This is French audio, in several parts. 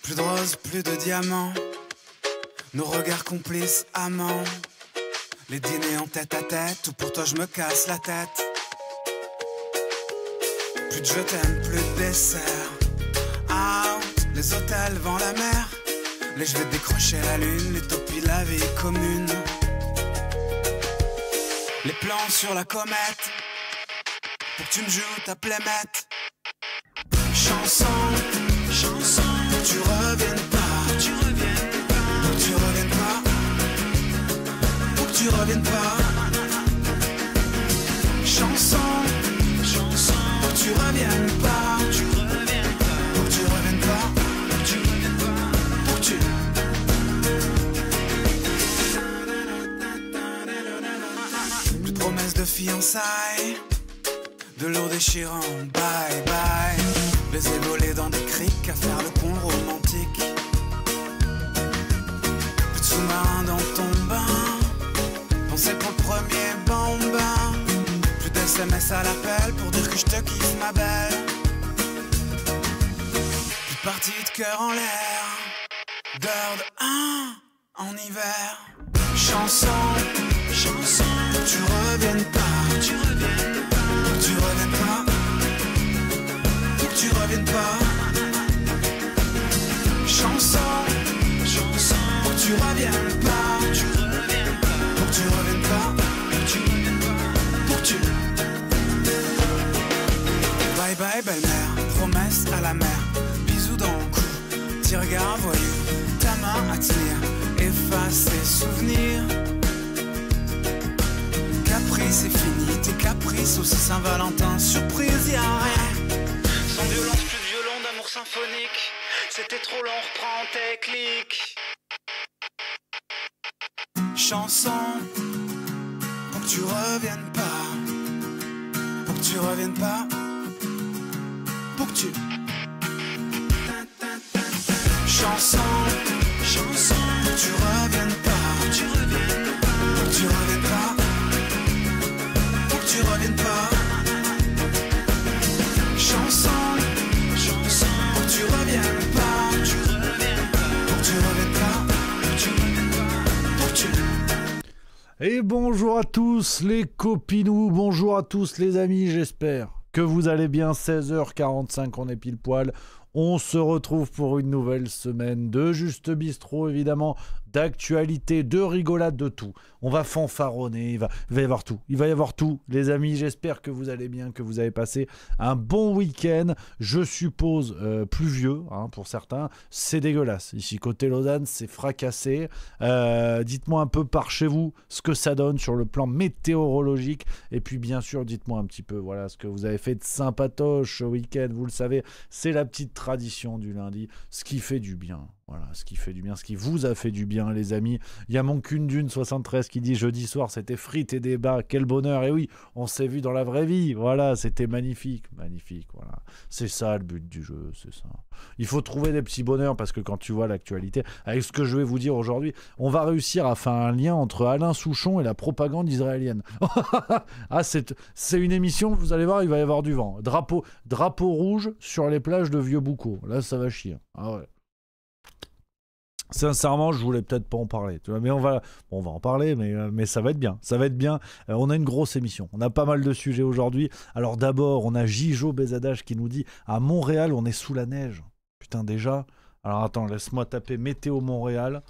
Plus de roses, plus de diamants, nos regards complices, amants. Les dîners en tête à tête, où pour toi je me casse la tête. Plus de je t'aime, plus de dessert. Out, les hôtels vent la mer. Les je vais décrocher la lune, l'utopie, la vie commune. Les plans sur la comète, pour que tu me joues ta plémette. Chanson, chanson, pour que tu reviennes pas, pour que tu reviennes pas, pour que tu reviennes pas, pour que tu reviennes pas. Chanson, chanson, pour que tu reviennes pas, pour que tu reviennes pas, pour que tu reviennes pas, pour que tu reviennes pas, pour que tu. Plus de promesses de fiançailles, de l'eau déchirant, bye bye. Les évolés dans des criques à faire le pont romantique. Plus de sous-marins dans ton bain, penser pour le premier bambin. Plus d'SMS à l'appel pour dire que je te kiffe ma belle. Plus de parties de cœur en l'air, d'heures de 1 en hiver. Chanson, chanson, pour que tu reviennes pas, pour que tu reviennes pas, pour que tu reviennes pas, pour que tu reviennes pas. Chanson, chanson, pour que tu reviennes pas, pour que tu reviennes pas, pour que tu reviennes pas, pour que tu reviennes pas, pour que tu. Bye bye belle-mère, promesse à la mer, bisous dans le cou, petit regard voyou, ta main à tenir, efface tes souvenirs. Caprice c'est fini, tes caprices aussi Saint-Valentin, surprise y'a rien. Sans violence plus de violon d'amour symphonique, c'était trop long, reprends tes clics. Chanson, pour que tu reviennes pas, pour que tu reviennes pas, pour que tu. Chanson, chanson, pour que tu reviennes pas, pour que tu reviennes pas, pour que tu reviennes pas, pour que tu reviennes pas. Chanson, chanson, pour que tu reviennes pas, pour que tu reviennes pas, pour que tu reviennes pas, pour que tu reviennes pas, pour que tu. Et bonjour à tous les copinous, bonjour à tous les amis, j'espère que vous allez bien. 16h45, on est pile poil. On se retrouve pour une nouvelle semaine de Juste Bistrot, évidemment, d'actualité, de rigolade, de tout. On va fanfaronner, il va y avoir tout. Il va y avoir tout, les amis. J'espère que vous allez bien, que vous avez passé un bon week-end. Je suppose pluvieux, hein, pour certains. C'est dégueulasse. Ici, côté Lausanne, c'est fracassé. Dites-moi un peu par chez vous ce que ça donne sur le plan météorologique. Et puis, bien sûr, dites-moi un petit peu voilà, ce que vous avez fait de sympatoche ce week-end. Vous le savez, c'est la petite tradition du lundi, ce qui fait du bien. Voilà, ce qui fait du bien, ce qui vous a fait du bien, les amis. Il y a mon Cune 73 qui dit jeudi soir, c'était frites et débat. Quel bonheur. Et oui, on s'est vu dans la vraie vie. Voilà, c'était magnifique. Magnifique, voilà. C'est ça le but du jeu, c'est ça. Il faut trouver des petits bonheurs parce que quand tu vois l'actualité, avec ce que je vais vous dire aujourd'hui, on va réussir à faire un lien entre Alain Souchon et la propagande israélienne. Ah, c'est une émission, vous allez voir, il va y avoir du vent. Drapeau rouge sur les plages de Vieux-Boucau. Là, ça va chier. Ah ouais. Sincèrement, je voulais peut-être pas en parler, tu vois, mais on va en parler, mais ça va être bien, ça va être bien. On a une grosse émission, on a pas mal de sujets aujourd'hui. Alors d'abord, on a Gijo Bézadage qui nous dit à Montréal, on est sous la neige. Putain déjà. Alors attends, laisse-moi taper météo Montréal.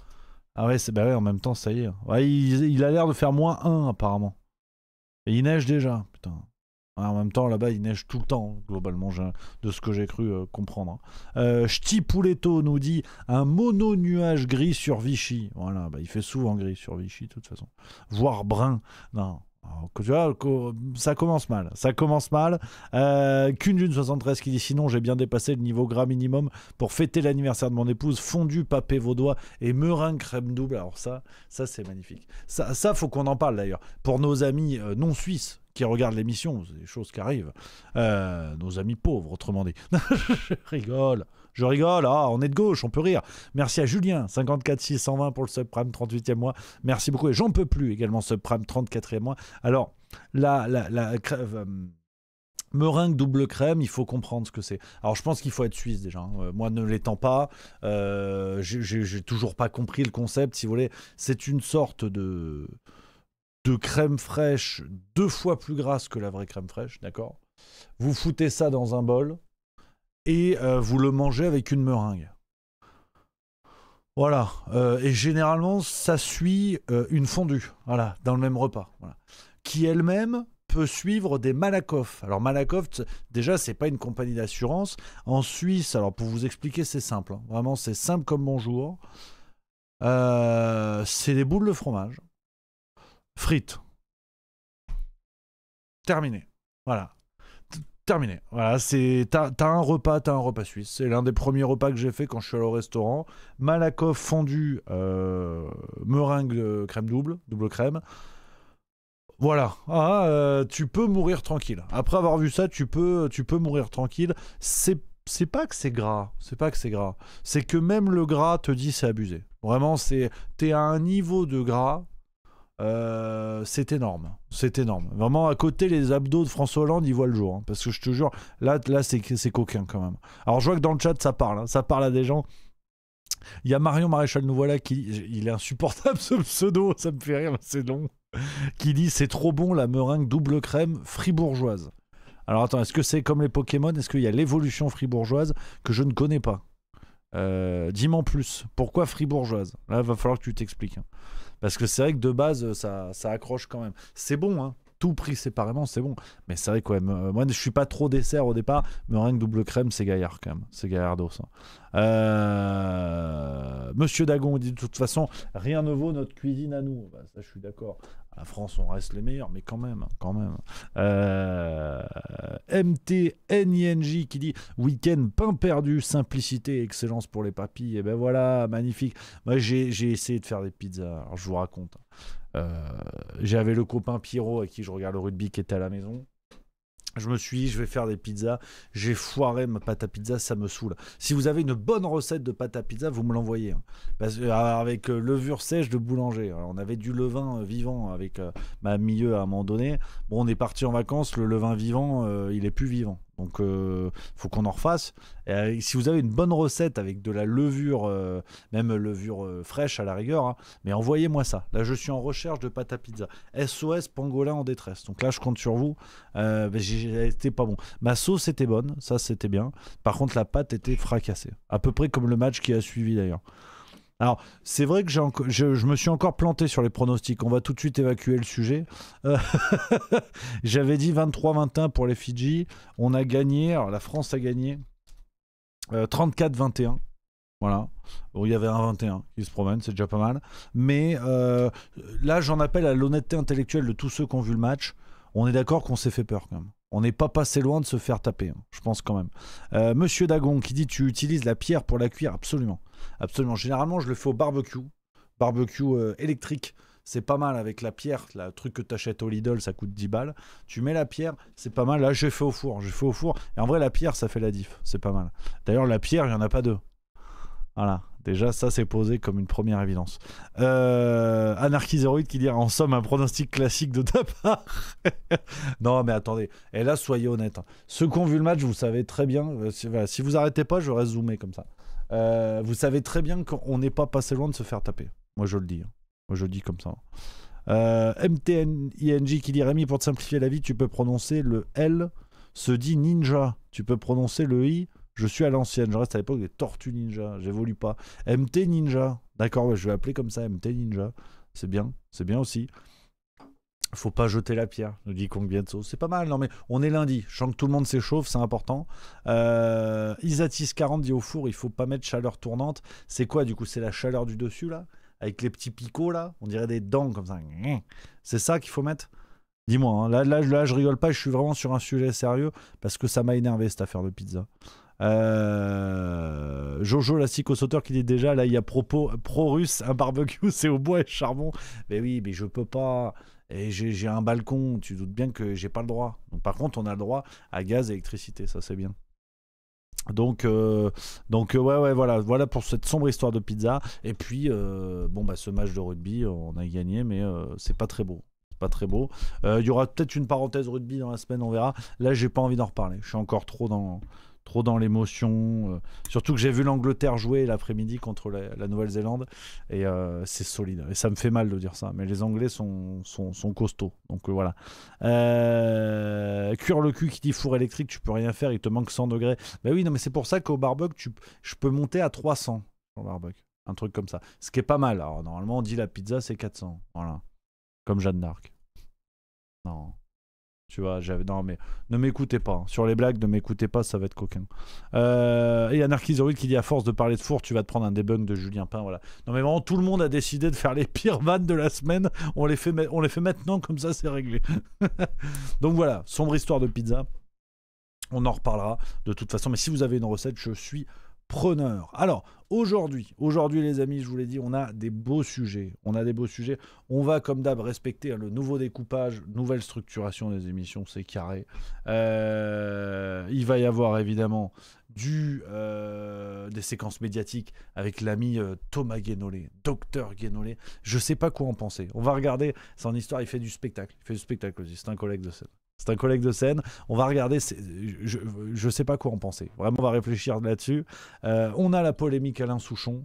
Ah ouais, bah ouais, en même temps, ça y est. Ouais, il a l'air de faire -1 apparemment. Et il neige déjà, putain. En même temps, là-bas, il neige tout le temps, globalement, de ce que j'ai cru comprendre. Ch'ti Pouletto nous dit un mono-nuage gris sur Vichy. Voilà, bah, il fait souvent gris sur Vichy, de toute façon. Voire brun. Non. Alors, tu vois, ça commence mal. Ça commence mal. Cune 73 qui dit sinon, j'ai bien dépassé le niveau gras minimum pour fêter l'anniversaire de mon épouse. Fondu, papé vaudois et meringue crème double. Alors, ça c'est magnifique. Ça, faut qu'on en parle d'ailleurs. Pour nos amis non suisses qui regardent l'émission, c'est des choses qui arrivent. Nos amis pauvres, autrement dit. Je rigole, on est de gauche, on peut rire. Merci à Julien, 54 620 pour le subprime, 38e mois. Merci beaucoup. Et j'en peux plus également, subprime, 34e mois. Alors, Meringue double crème, il faut comprendre ce que c'est. Alors je pense qu'il faut être suisse déjà. Hein. Moi ne l'étant pas, j'ai toujours pas compris le concept. Si vous voulez, c'est une sorte de crème fraîche 2 fois plus grasse que la vraie crème fraîche, d'accord? Vous foutez ça dans un bol et vous le mangez avec une meringue. Voilà. Et généralement, ça suit une fondue, voilà, dans le même repas, voilà, qui elle-même peut suivre des Malakoff. Alors Malakoff, déjà, c'est pas une compagnie d'assurance. En Suisse, alors pour vous expliquer, c'est simple. Hein. Vraiment, c'est simple comme bonjour. C'est des boules de fromage, frites. Terminé. Voilà. Terminé. Voilà, t'as un repas suisse. C'est l'un des premiers repas que j'ai fait quand je suis allé au restaurant. Malakoff fondu, meringue crème double crème. Voilà, tu peux mourir tranquille. Après avoir vu ça, tu peux mourir tranquille. C'est pas que c'est gras, c'est que même le gras te dit c'est abusé. Vraiment, t'es à un niveau de gras, c'est énorme. Vraiment, à côté, les abdos de François Hollande, ils voient le jour. Hein, parce que je te jure, là c'est coquin quand même. Alors je vois que dans le chat, ça parle à des gens. Il y a Marion Maréchal nous voilà qui... Il est insupportable ce pseudo, ça me fait rire, c'est long. Qui dit c'est trop bon la meringue double crème fribourgeoise. Alors attends, est-ce que c'est comme les Pokémon? Est-ce qu'il y a l'évolution fribourgeoise que je ne connais pas? Dis-moi en plus. Pourquoi fribourgeoise? Là, il va falloir que tu t'expliques. Hein. Parce que c'est vrai que de base, ça accroche quand même. C'est bon, hein. Tout pris séparément, c'est bon. Mais c'est vrai que moi, je suis pas trop dessert au départ. Meringue double crème, c'est gaillard quand même. C'est gaillardos. Hein. Monsieur Dagon dit de toute façon, rien ne vaut notre cuisine à nous. Bah, ça, je suis d'accord. La France, on reste les meilleurs, mais quand même. MTNINJ qui dit week-end pain perdu, simplicité, excellence pour les papilles. Et ben voilà, magnifique. Moi, j'ai essayé de faire des pizzas. Alors, je vous raconte. J'avais le copain Pierrot avec qui je regarde le rugby qui était à la maison. Je me suis dit, je vais faire des pizzas. J'ai foiré ma pâte à pizza, ça me saoule. Si vous avez une bonne recette de pâte à pizza, vous me l'envoyez. Hein. Avec levure sèche de boulanger. Alors, on avait du levain vivant avec ma milieu à un moment donné. Bon, on est parti en vacances, le levain vivant, il est plus vivant. Donc, faut qu'on en refasse. Et, si vous avez une bonne recette avec de la levure, même levure fraîche à la rigueur, hein, mais envoyez-moi ça. Là, je suis en recherche de pâte à pizza. SOS Pangolin en détresse. Donc là, je compte sur vous. C'était pas bon. Ma sauce était bonne, ça c'était bien. Par contre, la pâte était fracassée. À peu près comme le match qui a suivi d'ailleurs. Alors, c'est vrai que je me suis encore planté sur les pronostics. On va tout de suite évacuer le sujet. J'avais dit 23-21 pour les Fidji. On a gagné, alors la France a gagné 34-21. Voilà. Bon, il y avait un 21 qui se promène, c'est déjà pas mal. Mais là, j'en appelle à l'honnêteté intellectuelle de tous ceux qui ont vu le match. On est d'accord qu'on s'est fait peur quand même. On n'est pas passé loin de se faire taper, hein, je pense quand même. Monsieur Dagon qui dit tu utilises la pierre pour la cuire? Absolument. Absolument. Généralement, je le fais au barbecue. Barbecue électrique. C'est pas mal avec la pierre. Le truc que tu achètes au Lidl, ça coûte 10 balles. Tu mets la pierre, c'est pas mal. Là, j'ai fait au four. Et en vrai, la pierre, ça fait la diff. C'est pas mal. D'ailleurs, la pierre, il n'y en a pas deux. Voilà. Déjà, ça, c'est posé comme une première évidence. Anarchizeroid qui dit en somme un pronostic classique de ta part. Non, mais attendez. Et là, soyez honnête. Hein. Ceux qui ont vu le match, vous savez très bien. Si vous arrêtez pas, je reste zoomé comme ça. Vous savez très bien qu'on n'est pas passé loin de se faire taper. Moi, je le dis. Hein. Moi, je le dis comme ça. MTNINJ qui dit Rémi, pour te simplifier la vie, tu peux prononcer le L, se dit ninja. Tu peux prononcer le I. Je suis à l'ancienne, je reste à l'époque des Tortues Ninja, j'évolue pas. MT Ninja, d'accord, ouais, je vais appeler comme ça, MT Ninja. C'est bien aussi. Faut pas jeter la pierre, nous dit Kong Bienso. C'est pas mal, non mais on est lundi, je sens que tout le monde s'échauffe, c'est important. Isatis40 dit au four, il faut pas mettre chaleur tournante. C'est quoi du coup? C'est la chaleur du dessus là? Avec les petits picots là? On dirait des dents comme ça. C'est ça qu'il faut mettre? Dis-moi, hein. Là, je rigole pas, je suis vraiment sur un sujet sérieux parce que ça m'a énervé cette affaire de pizza. Jojo la sauteur qui dit déjà là il y a pro-russe, un barbecue c'est au bois et charbon. Mais oui, mais je peux pas. Et j'ai un balcon, tu doutes bien que j'ai pas le droit. Donc, par contre, on a le droit à gaz et électricité, ça c'est bien. Donc ouais, voilà pour cette sombre histoire de pizza. Et puis ce match de rugby, on a gagné, mais c'est pas très beau. C'est pas très beau. Il y aura peut-être une parenthèse rugby dans la semaine, on verra. Là, j'ai pas envie d'en reparler. Je suis encore trop dans l'émotion. Surtout que j'ai vu l'Angleterre jouer l'après-midi contre la Nouvelle-Zélande. Et c'est solide. Et ça me fait mal de dire ça. Mais les Anglais sont costauds. Donc voilà. Cuire le cul qui dit four électrique, tu peux rien faire. Il te manque 100 degrés. Bah oui, non, mais c'est pour ça qu'au barbecue, je peux monter à 300 au barbecue. Un truc comme ça. Ce qui est pas mal. Alors normalement, on dit la pizza, c'est 400. Voilà. Comme Jeanne d'Arc. Non. Tu vois, non, mais ne m'écoutez pas. Hein. Sur les blagues, ne m'écoutez pas, ça va être coquin. Et Anarchizoïde qui dit à force de parler de four, tu vas te prendre un debunk de Julien Pain. Voilà. Non, mais vraiment, tout le monde a décidé de faire les pires vannes de la semaine. On les fait maintenant, comme ça, c'est réglé. Donc voilà, sombre histoire de pizza. On en reparlera de toute façon. Mais si vous avez une recette, je suis preneur. Alors, aujourd'hui, les amis, je vous l'ai dit, on a des beaux sujets. On va, comme d'hab, respecter le nouveau découpage, nouvelle structuration des émissions, c'est carré. Il va y avoir, évidemment, des séquences médiatiques avec l'ami Thomas Guénolé, docteur Guénolé. Je sais pas quoi en penser. On va regarder son histoire, il fait du spectacle. Aussi, c'est un collègue de scène. On va regarder, je sais pas quoi en penser. Vraiment, on va réfléchir là-dessus. On a la polémique Alain Souchon.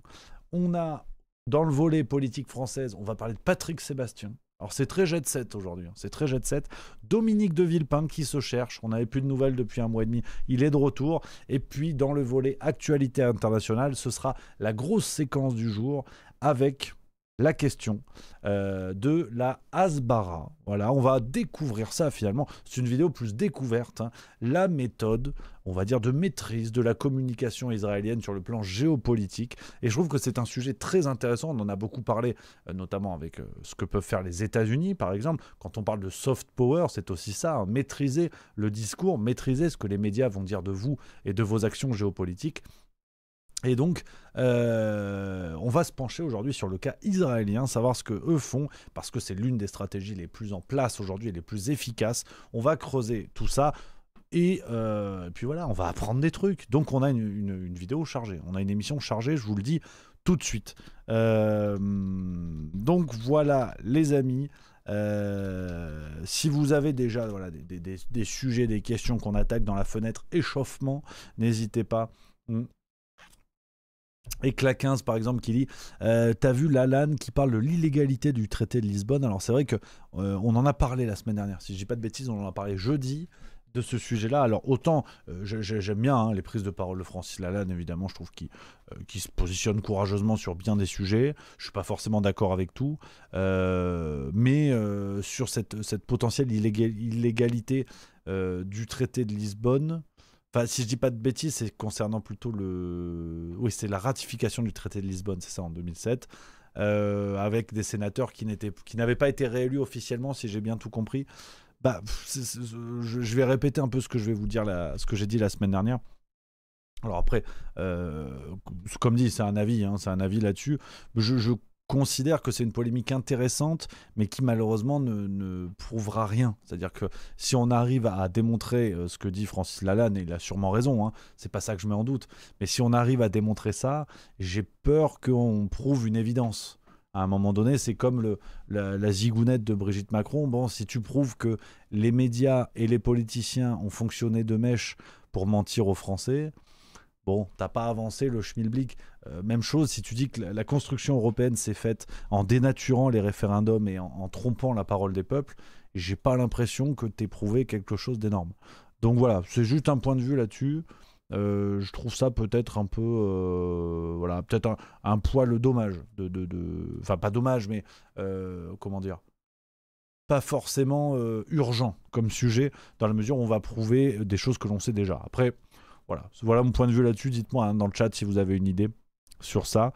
On a, dans le volet politique française, on va parler de Patrick Sébastien. Alors, c'est très jet set aujourd'hui. C'est très jet set. Dominique de Villepin qui se cherche. On n'avait plus de nouvelles depuis 1 mois et demi. Il est de retour. Et puis, dans le volet actualité internationale, ce sera la grosse séquence du jour avec la question de la Hasbara. Voilà, on va découvrir ça finalement. C'est une vidéo plus découverte. Hein. La méthode, on va dire, de maîtrise de la communication israélienne sur le plan géopolitique. Et je trouve que c'est un sujet très intéressant. On en a beaucoup parlé, notamment avec ce que peuvent faire les États-Unis, par exemple. Quand on parle de soft power, c'est aussi ça. Hein. Maîtriser le discours, maîtriser ce que les médias vont dire de vous et de vos actions géopolitiques. Et donc, on va se pencher aujourd'hui sur le cas israélien, savoir ce qu'eux font, parce que c'est l'une des stratégies les plus en place aujourd'hui et les plus efficaces. On va creuser tout ça, et puis voilà, on va apprendre des trucs. Donc on a une vidéo chargée, on a une émission chargée, je vous le dis tout de suite. Donc voilà, les amis. Si vous avez déjà des sujets, des questions qu'on attaque dans la fenêtre échauffement, n'hésitez pas. Et Claquins par exemple qui dit t'as vu Lalanne qui parle de l'illégalité du traité de Lisbonne. Alors c'est vrai que on en a parlé la semaine dernière, si je dis pas de bêtises, on en a parlé jeudi de ce sujet-là. Alors autant j'aime bien les prises de parole de Francis Lalanne, évidemment, je trouve qu'il se positionne courageusement sur bien des sujets. Je suis pas forcément d'accord avec tout, mais sur cette potentielle illégalité du traité de Lisbonne. Enfin, si je dis pas de bêtises, c'est concernant plutôt oui, c'est la ratification du traité de Lisbonne, c'est ça, en 2007, avec des sénateurs qui n'avaient pas été réélus officiellement, si j'ai bien tout compris. Bah, je vais répéter un peu ce que je vais vous dire, ce que j'ai dit la semaine dernière. Alors après, comme dit, c'est un avis là-dessus. Je considère que c'est une polémique intéressante, mais qui malheureusement ne prouvera rien. C'est-à-dire que si on arrive à démontrer ce que dit Francis Lalanne, et il a sûrement raison, hein, c'est pas ça que je mets en doute, mais si on arrive à démontrer ça, j'ai peur qu'on prouve une évidence. À un moment donné, c'est comme la zigounette de Brigitte Macron. Bon, si tu prouves que les médias et les politiciens ont fonctionné de mèche pour mentir aux Français, bon, t'as pas avancé le schmilblick. Même chose si tu dis que la construction européenne s'est faite en dénaturant les référendums et en trompant la parole des peuples. J'ai pas l'impression que t'aies prouvé quelque chose d'énorme. Donc voilà, c'est juste un point de vue là-dessus. Je trouve ça peut-être un peu, peut-être un poil dommage. Enfin, pas dommage, mais comment dire, pas forcément urgent comme sujet, dans la mesure où on va prouver des choses que l'on sait déjà. Après, voilà mon point de vue là-dessus. Dites-moi dans le chat si vous avez une idée sur ça.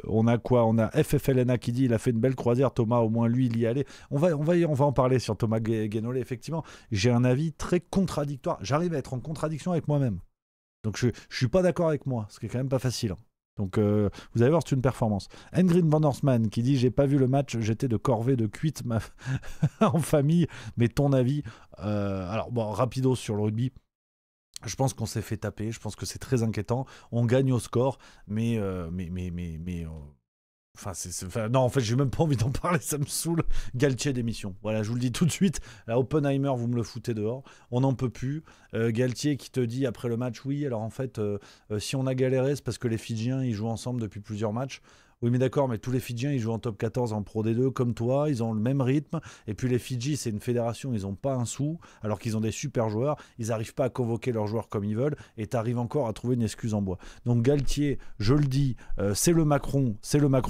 On a quoi? On a FFLNA qui dit il a fait une belle croisière, Thomas, au moins lui il y allait. On va en parler sur Thomas Guénolé. Effectivement, j'ai un avis très contradictoire. J'arrive à être en contradiction avec moi-même. Donc je suis pas d'accord avec moi, ce qui est quand même pas facile. Hein. Donc vous allez voir, c'est une performance. Engrid Van Horsman qui dit j'ai pas vu le match, j'étais de corvée de cuite en famille, mais ton avis? Alors bon, rapidos sur le rugby. Je pense qu'on s'est fait taper, je pense que c'est très inquiétant. On gagne au score, mais Non, en fait, j'ai même pas envie d'en parler, ça me saoule. Galtier démission. Voilà, je vous le dis tout de suite. Là, Oppenheimer, vous me le foutez dehors. On n'en peut plus. Galtier qui te dit après le match, oui, alors en fait, si on a galéré, c'est parce que les Fidjiens, ils jouent ensemble depuis plusieurs matchs. Oui, mais d'accord, mais tous les Fidjiens, ils jouent en top 14 en Pro D2 comme toi, ils ont le même rythme. Et puis les Fidji, c'est une fédération, ils n'ont pas un sou, alors qu'ils ont des super joueurs. Ils n'arrivent pas à convoquer leurs joueurs comme ils veulent, et tu arrives encore à trouver une excuse en bois. Donc Galtier, je le dis, c'est le Macron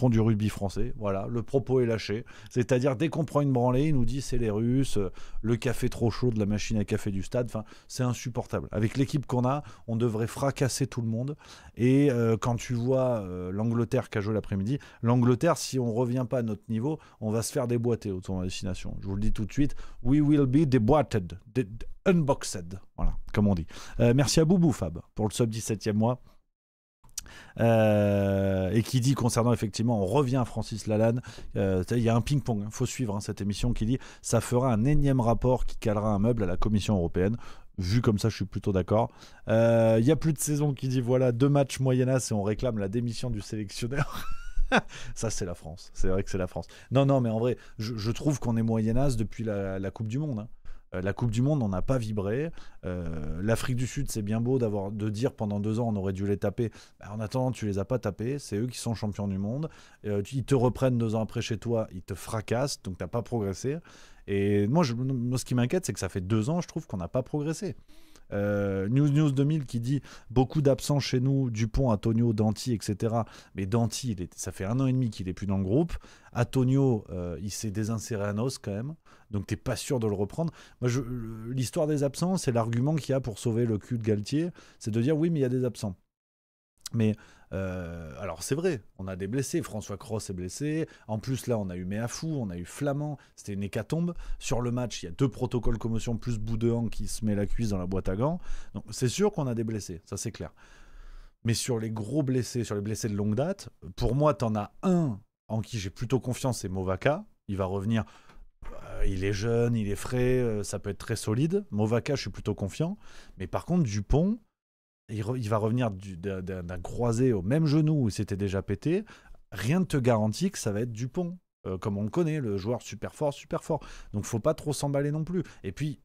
du rugby français. Voilà, le propos est lâché. C'est-à-dire, dès qu'on prend une branlée, il nous dit c'est les Russes, le café trop chaud de la machine à café du stade. Enfin, c'est insupportable. Avec l'équipe qu'on a, on devrait fracasser tout le monde. Et quand tu vois l'Angleterre qui a joué l'après-midi, l'Angleterre, si on ne revient pas à notre niveau, on va se faire déboîter au tournoi destination. Je vous le dis tout de suite, we will be déboîted, unboxed, voilà, comme on dit. Merci à Boubou Fab pour le sub 17e mois. Et qui dit concernant effectivement, on revient à Francis Lalanne, il y a un ping-pong, il faut suivre cette émission, qui dit ça fera un énième rapport qui calera un meuble à la Commission européenne. Vu comme ça, je suis plutôt d'accord. Il y a plus de saison qui dit voilà, 2 matchs moyennas et on réclame la démission du sélectionneur. Ça, c'est la France. C'est vrai que c'est la France. Non, mais en vrai, je trouve qu'on est moyennas depuis la Coupe du Monde. La Coupe du Monde, on n'a pas vibré. L'Afrique du Sud, c'est bien beau de dire pendant 2 ans, on aurait dû les taper. En attendant, tu les as pas tapés. C'est eux qui sont champions du monde. Ils te reprennent 2 ans après chez toi. Ils te fracassent. Donc, tu n'as pas progressé. Et moi, ce qui m'inquiète, c'est que ça fait 2 ans, je trouve qu'on n'a pas progressé. News 2000 qui dit beaucoup d'absents chez nous, Dupont, Antonio, Danti, etc. Mais Danti, ça fait 1 an et demi qu'il est plus dans le groupe. Antonio, il s'est désinséré à Nos quand même, donc t'es pas sûr de le reprendre. Moi, l'histoire des absents, c'est l'argument qu'il y a pour sauver le cul de Galtier, c'est de dire oui, mais il y a des absents. Mais alors c'est vrai, on a des blessés, François Cros est blessé, en plus là on a eu Méafou, on a eu Flamand, c'était une hécatombe. Sur le match, il y a 2 protocoles commotion plus Boudéan qui se met la cuisse dans la boîte à gants. Donc c'est sûr qu'on a des blessés, ça c'est clair. Mais sur les gros blessés, sur les blessés de longue date, pour moi t'en as un en qui j'ai plutôt confiance, c'est Movaka. Il va revenir, il est jeune, il est frais, ça peut être très solide. Movaka, je suis plutôt confiant. Mais par contre Dupont, il va revenir d'un croisé au même genou où il s'était déjà pété. Rien ne te garantit que ça va être Dupont. Comme on le connaît, le joueur super fort, super fort. Donc faut pas trop s'emballer non plus. Et puis,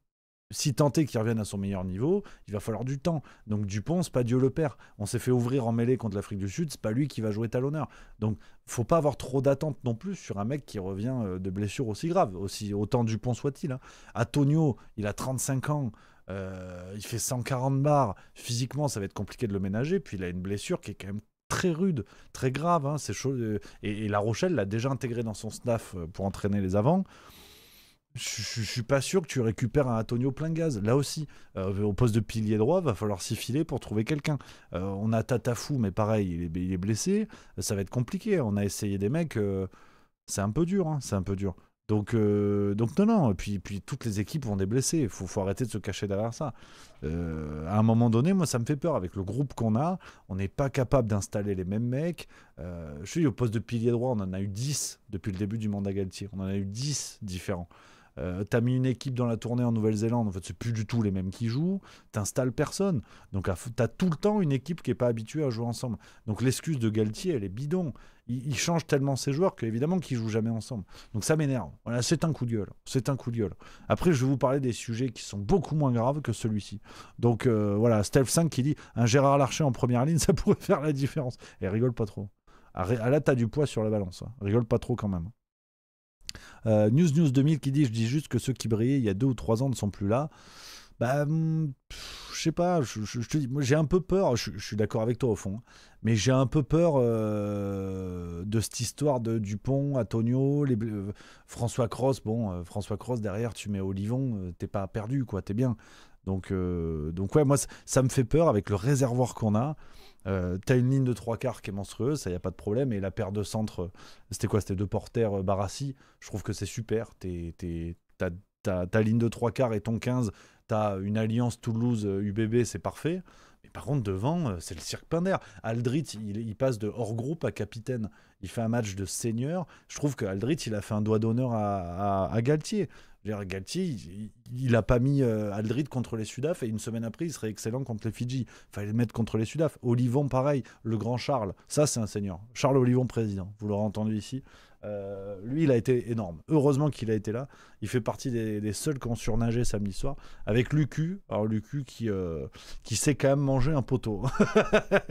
si tant est qu'il revienne à son meilleur niveau, il va falloir du temps. Donc Dupont, c'est pas Dieu le père. On s'est fait ouvrir en mêlée contre l'Afrique du Sud, c'est pas lui qui va jouer talonneur. Donc faut pas avoir trop d'attentes non plus sur un mec qui revient de blessures aussi graves, autant Dupont soit-il. Antonio, il a 35 ans. Il fait 140 bars. Physiquement, ça va être compliqué de le ménager. Puis il a une blessure qui est quand même très rude, très grave. C'est chaud. Et La Rochelle l'a déjà intégré dans son staff pour entraîner les avants. Je suis pas sûr que tu récupères un Antonio plein gaz. Là aussi, au poste de pilier droit, va falloir s'y filer pour trouver quelqu'un. On a Tatafou, mais pareil, il est blessé. Ça va être compliqué. On a essayé des mecs. C'est un peu dur. C'est un peu dur. Donc non. Et puis toutes les équipes ont des blessés. Il faut arrêter de se cacher derrière ça. À un moment donné, moi, ça me fait peur. Avec le groupe qu'on a, on n'est pas capable d'installer les mêmes mecs. Je suis au poste de pilier droit, on en a eu 10 depuis le début du mandat Galtier. On en a eu 10 différents. T'as mis une équipe dans la tournée en Nouvelle-Zélande, en fait c'est plus du tout les mêmes qui jouent, t'installes personne, donc t'as tout le temps une équipe qui est pas habituée à jouer ensemble. Donc l'excuse de Galtier, elle est bidon. Il change tellement ses joueurs qu'évidemment qu'ils jouent jamais ensemble. Donc ça m'énerve. Voilà, c'est un coup de gueule. Après je vais vous parler des sujets qui sont beaucoup moins graves que celui-ci. Donc voilà, Steph 5 qui dit un Gérard Larcher en première ligne, ça pourrait faire la différence. Et rigole pas trop. Là t'as du poids sur la balance, rigole pas trop quand même. News 2000 qui dit je dis juste que ceux qui brillaient il y a 2 ou 3 ans ne sont plus là. Je sais pas, je te dis, moi j'ai un peu peur, je suis d'accord avec toi au fond, mais j'ai un peu peur de cette histoire de Dupont, Antonio, François Cros. François Cros derrière, tu mets Olivon, t'es pas perdu, quoi, t'es bien. Donc ouais, moi ça me fait peur avec le réservoir qu'on a. T'as une ligne de 3 quarts qui est monstrueuse, ça y a pas de problème, et la paire de centres, c'était quoi? C'était 2 porteurs Barassi, je trouve que c'est super. T'as ta ligne de 3 quarts et ton 15, t'as une alliance Toulouse UBB, c'est parfait. Mais par contre devant, c'est le cirque Pinder. Aldrit, il passe de hors groupe à capitaine, il fait un match de senior. Je trouve que Aldrit, il a fait un doigt d'honneur à Galtier. Je veux dire, Galtier, il a pas mis Aldrit contre les Sudaf et une semaine après, il serait excellent contre les Fidji. Il fallait le mettre contre les Sudaf. Olivon, pareil. Le grand Charles. Ça, c'est un seigneur. Charles Olivon, président. Vous l'aurez entendu ici. Lui, il a été énorme. Heureusement qu'il a été là. Il fait partie des seuls qui ont surnagé samedi soir. Avec Lucu. Alors, Lucu qui sait quand même manger un poteau.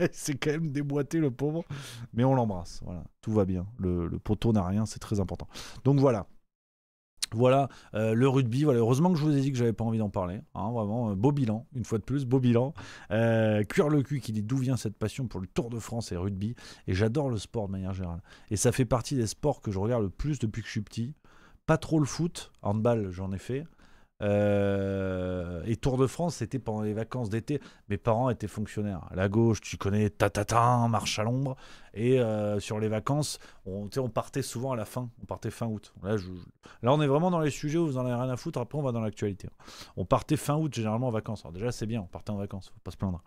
Il s'est quand même déboîté, le pauvre. Mais on l'embrasse. Voilà. Tout va bien. Le poteau n'a rien. C'est très important. Donc, voilà. Voilà, le rugby, voilà. Heureusement que je vous ai dit que j'avais pas envie d'en parler, hein, vraiment, beau bilan, une fois de plus, beau bilan. Cuire le cul qui dit d'où vient cette passion pour le Tour de France et le rugby, et j'adore le sport de manière générale. Et ça fait partie des sports que je regarde le plus depuis que je suis petit. Pas trop le foot, handball j'en ai fait. Et Tour de France, c'était pendant les vacances d'été. Mes parents étaient fonctionnaires. À la gauche, tu connais tatatin, marche à l'ombre. Et sur les vacances, on partait souvent à la fin. On partait fin août. Là, on est vraiment dans les sujets où vous en avez rien à foutre. Après, on va dans l'actualité. On partait fin août, généralement en vacances. Alors déjà, c'est bien, on partait en vacances, faut pas se plaindre.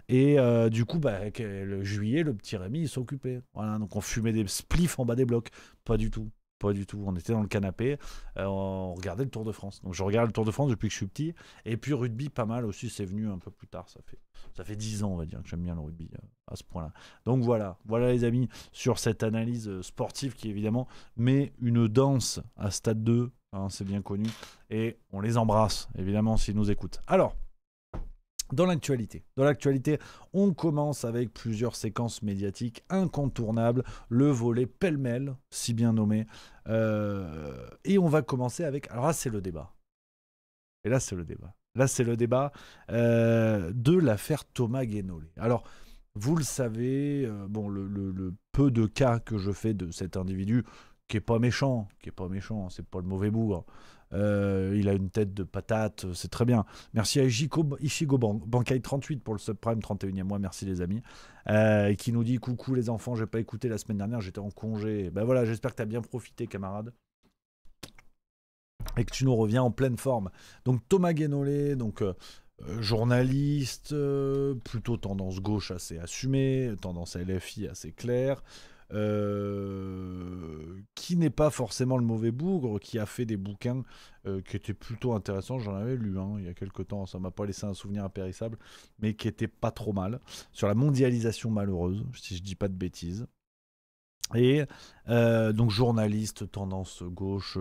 Et du coup, le juillet, le petit Rémi, il s'occupait. Voilà, donc on fumait des spliffs en bas des blocs. Pas du tout. Pas du tout. On était dans le canapé, on regardait le Tour de France. Donc je regarde le Tour de France depuis que je suis petit. Et puis rugby, pas mal aussi, c'est venu un peu plus tard. Ça fait 10 ans, on va dire, que j'aime bien le rugby à ce point-là. Donc voilà les amis, sur cette analyse sportive qui évidemment met une danse à Stade 2, hein, c'est bien connu. Et on les embrasse, évidemment, s'ils nous écoutent. Alors, dans l'actualité, on commence avec plusieurs séquences médiatiques incontournables, le volet pêle-mêle, si bien nommé, et on va commencer avec, alors là c'est le débat, de l'affaire Thomas Guénolé. Alors, vous le savez, le peu de cas que je fais de cet individu, qui est pas méchant, c'est pas le mauvais bougre. Il a une tête de patate, c'est très bien. Merci à Ishigo Bankai 38 pour le subprime 31e mois, merci les amis. Qui nous dit coucou les enfants, j'ai pas écouté la semaine dernière, j'étais en congé. Ben voilà, j'espère que tu as bien profité, camarade. Et que tu nous reviens en pleine forme. Donc Thomas Guénolé, journaliste, plutôt tendance gauche assez assumée, tendance LFI assez claire. Qui n'est pas forcément le mauvais bougre, qui a fait des bouquins qui étaient plutôt intéressants. J'en avais lu il y a quelques temps, ça m'a pas laissé un souvenir impérissable, mais qui était pas trop mal, sur la mondialisation malheureuse, si je dis pas de bêtises. Et donc journaliste, tendance gauche,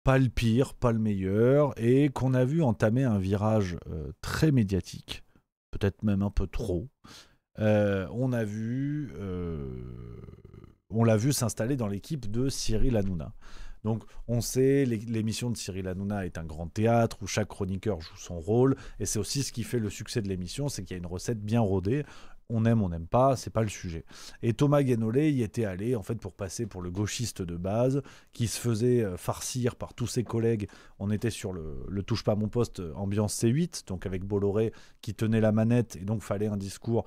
pas le pire, pas le meilleur, et qu'on a vu entamer un virage très médiatique, peut-être même un peu trop. On l'a vu s'installer dans l'équipe de Cyril Hanouna. Donc on sait, l'émission de Cyril Hanouna est un grand théâtre où chaque chroniqueur joue son rôle, et c'est aussi ce qui fait le succès de l'émission, c'est qu'il y a une recette bien rodée. On aime, on n'aime pas, c'est pas le sujet. Et Thomas Guénolé y était allé en fait pour passer pour le gauchiste de base, qui se faisait farcir par tous ses collègues. On était sur le touche pas à mon poste ambiance C8, donc avec Bolloré qui tenait la manette, et donc fallait un discours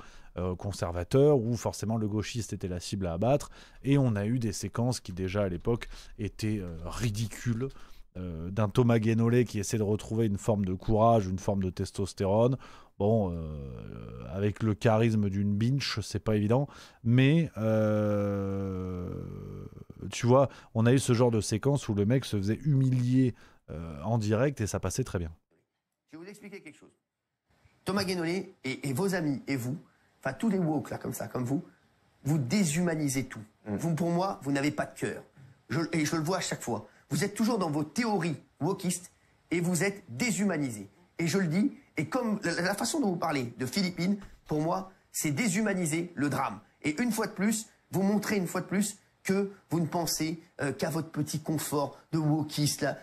conservateur où forcément le gauchiste était la cible à abattre. Et on a eu des séquences qui déjà à l'époque étaient ridicules. D'un Thomas Guénolé qui essaie de retrouver une forme de courage, une forme de testostérone. Bon, avec le charisme d'une binge, c'est pas évident, mais tu vois, on a eu ce genre de séquence où le mec se faisait humilier en direct et ça passait très bien. Je vais vous expliquer quelque chose. Thomas Guénolé et vos amis et vous, enfin tous les woke là comme ça, comme vous déshumanisez tout. Vous, pour moi, vous n'avez pas de cœur. Et je le vois à chaque fois. Vous êtes toujours dans vos théories wokistes et vous êtes déshumanisés. Et je le dis, et comme la façon dont vous parlez de Philippines, pour moi, c'est déshumaniser le drame. Et une fois de plus, vous montrez une fois de plus que vous ne pensez qu'à votre petit confort de wokiste, là,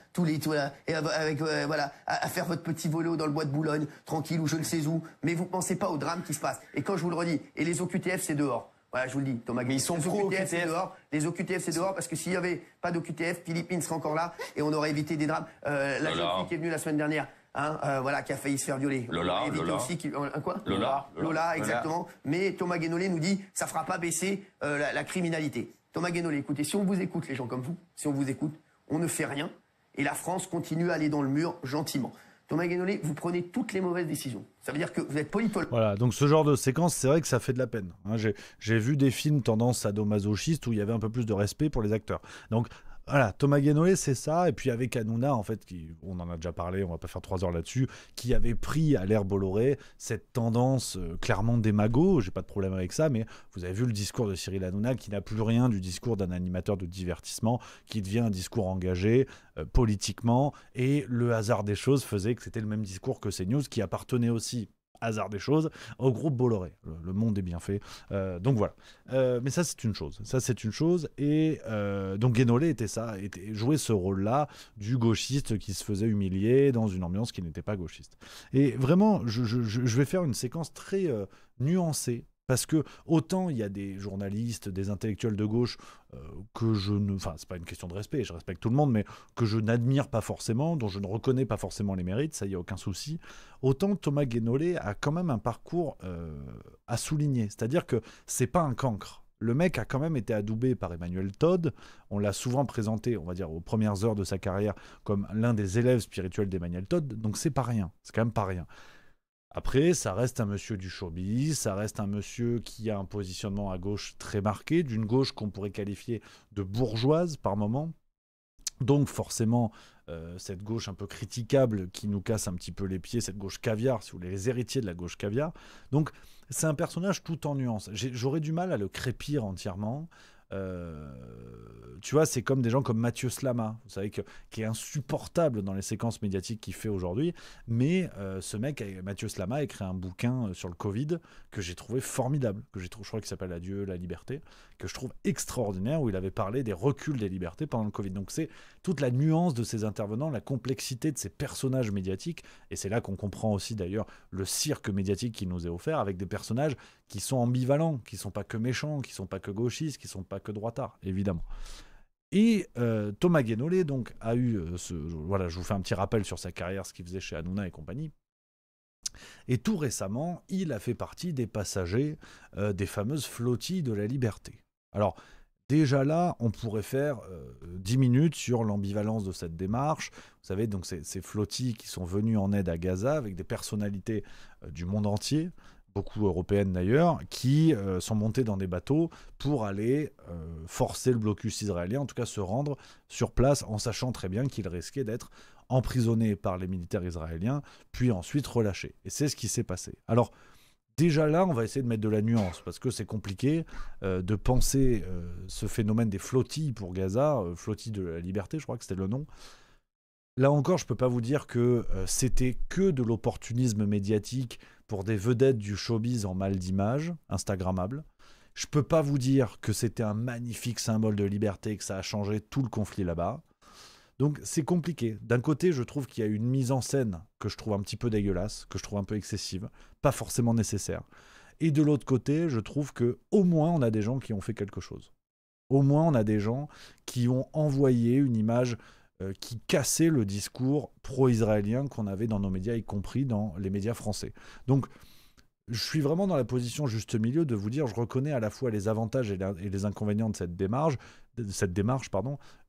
et avec, voilà, à faire votre petit volo dans le bois de Boulogne, tranquille ou je ne sais où, mais vous ne pensez pas au drame qui se passe. Et quand je vous le redis, et les OQTF, c'est dehors. Voilà, je vous le dis, Thomas Guénolé. Ils sont pro-OQTF. C'est dehors. Les OQTF, c'est dehors parce que s'il n'y avait pas d'OQTF, Philippines serait encore là et on aurait évité des drames. La jeune fille qui est venue la semaine dernière, voilà, qui a failli se faire violer. Lola. Aussi quoi Lola, exactement. Mais Thomas Guénolé nous dit, ça fera pas baisser la criminalité. Thomas Guénolé, écoutez, si on vous écoute, les gens comme vous, si on vous écoute, on ne fait rien et la France continue à aller dans le mur gentiment. Thomas Guénolé, vous prenez toutes les mauvaises décisions. Ça veut dire que vous êtes politologue. Voilà, donc ce genre de séquence, c'est vrai que ça fait de la peine. Hein, j'ai vu des films tendance sadomasochiste où il y avait un peu plus de respect pour les acteurs. Donc Voilà, Thomas Guénolé, c'est ça. Et puis avec Hanouna, en fait, on en a déjà parlé, on va pas faire 3 heures là-dessus, qui avait pris à l'ère Bolloré cette tendance clairement démago, j'ai pas de problème avec ça, mais vous avez vu le discours de Cyril Hanouna qui n'a plus rien du discours d'un animateur de divertissement, qui devient un discours engagé politiquement, et le hasard des choses faisait que c'était le même discours que CNews, qui appartenait aussi hasard des choses, au groupe Bolloré. Le monde est bien fait. Donc voilà. Mais ça, c'est une chose. Ça, c'est une chose. Et donc Guénolé jouait ce rôle-là du gauchiste qui se faisait humilier dans une ambiance qui n'était pas gauchiste. Et vraiment, je vais faire une séquence très nuancée. Parce que autant il y a des journalistes, des intellectuels de gauche que je ne... Enfin, c'est pas une question de respect, je respecte tout le monde, mais que je n'admire pas forcément, dont je ne reconnais pas forcément les mérites, ça y a aucun souci. Autant Thomas Guénolé a quand même un parcours à souligner. C'est-à-dire que c'est pas un cancre. Le mec a quand même été adoubé par Emmanuel Todd. On l'a souvent présenté, on va dire, aux premières heures de sa carrière, comme l'un des élèves spirituels d'Emmanuel Todd. Donc c'est pas rien. C'est quand même pas rien. Après, ça reste un monsieur du showbiz, ça reste un monsieur qui a un positionnement à gauche très marqué, d'une gauche qu'on pourrait qualifier de bourgeoise par moment. Donc forcément, cette gauche un peu critiquable qui nous casse un petit peu les pieds, cette gauche caviar, si vous voulez, les héritiers de la gauche caviar. Donc c'est un personnage tout en nuances. J'aurais du mal à le crépir entièrement. Tu vois, c'est comme des gens comme Mathieu Slama, vous savez, qui est insupportable dans les séquences médiatiques qu'il fait aujourd'hui. Mais ce mec, Mathieu Slama, a écrit un bouquin sur le Covid que j'ai trouvé formidable, je crois qu'il s'appelle Adieu la liberté, que je trouve extraordinaire, où il avait parlé des reculs des libertés pendant le Covid. Donc c'est toute la nuance de ces intervenants, la complexité de ces personnages médiatiques, et c'est là qu'on comprend aussi d'ailleurs le cirque médiatique qui nous est offert, avec des personnages qui sont ambivalents, qui sont pas que méchants, qui sont pas que gauchistes, qui sont pas que droitards, évidemment. Et Thomas Guénolé donc a eu voilà, je vous fais un petit rappel sur sa carrière, ce qu'il faisait chez Hanouna et compagnie. Et tout récemment, il a fait partie des passagers des fameuses flottilles de la liberté. Alors, déjà là, on pourrait faire 10 minutes sur l'ambivalence de cette démarche. Vous savez, donc ces flottilles qui sont venues en aide à Gaza avec des personnalités du monde entier, beaucoup européennes d'ailleurs, qui sont montées dans des bateaux pour aller forcer le blocus israélien, en tout cas se rendre sur place en sachant très bien qu'ils risquaient d'être emprisonnés par les militaires israéliens, puis ensuite relâchés. Et c'est ce qui s'est passé. Alors, déjà là, on va essayer de mettre de la nuance, parce que c'est compliqué de penser ce phénomène des flottilles pour Gaza, flottille de la liberté, je crois que c'était le nom. Là encore, je ne peux pas vous dire que c'était que de l'opportunisme médiatique pour des vedettes du showbiz en mal d'image, instagrammable. Je ne peux pas vous dire que c'était un magnifique symbole de liberté et que ça a changé tout le conflit là-bas. Donc c'est compliqué. D'un côté, je trouve qu'il y a une mise en scène que je trouve un petit peu dégueulasse, que je trouve un peu excessive, pas forcément nécessaire. Et de l'autre côté, je trouve que au moins on a des gens qui ont fait quelque chose. Au moins on a des gens qui ont envoyé une image qui cassait le discours pro-israélien qu'on avait dans nos médias, y compris dans les médias français. Donc je suis vraiment dans la position juste milieu de vous dire, je reconnais à la fois les avantages et les inconvénients de cette démarche.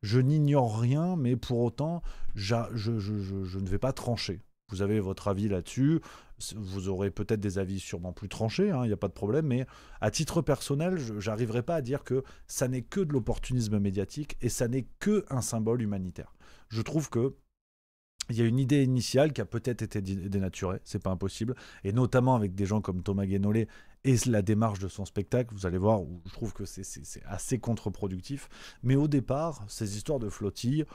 Je n'ignore rien, mais pour autant, je ne vais pas trancher. Vous avez votre avis là-dessus, vous aurez peut-être des avis sûrement plus tranchés, il n'y a pas de problème, mais à titre personnel, je n'arriverai pas à dire que ça n'est que de l'opportunisme médiatique et ça n'est que un symbole humanitaire. Je trouve que il y a une idée initiale qui a peut-être été dénaturée, c'est pas impossible, et notamment avec des gens comme Thomas Guénolé et la démarche de son spectacle, vous allez voir, où je trouve que c'est assez contre-productif. Mais au départ, ces histoires de flottille,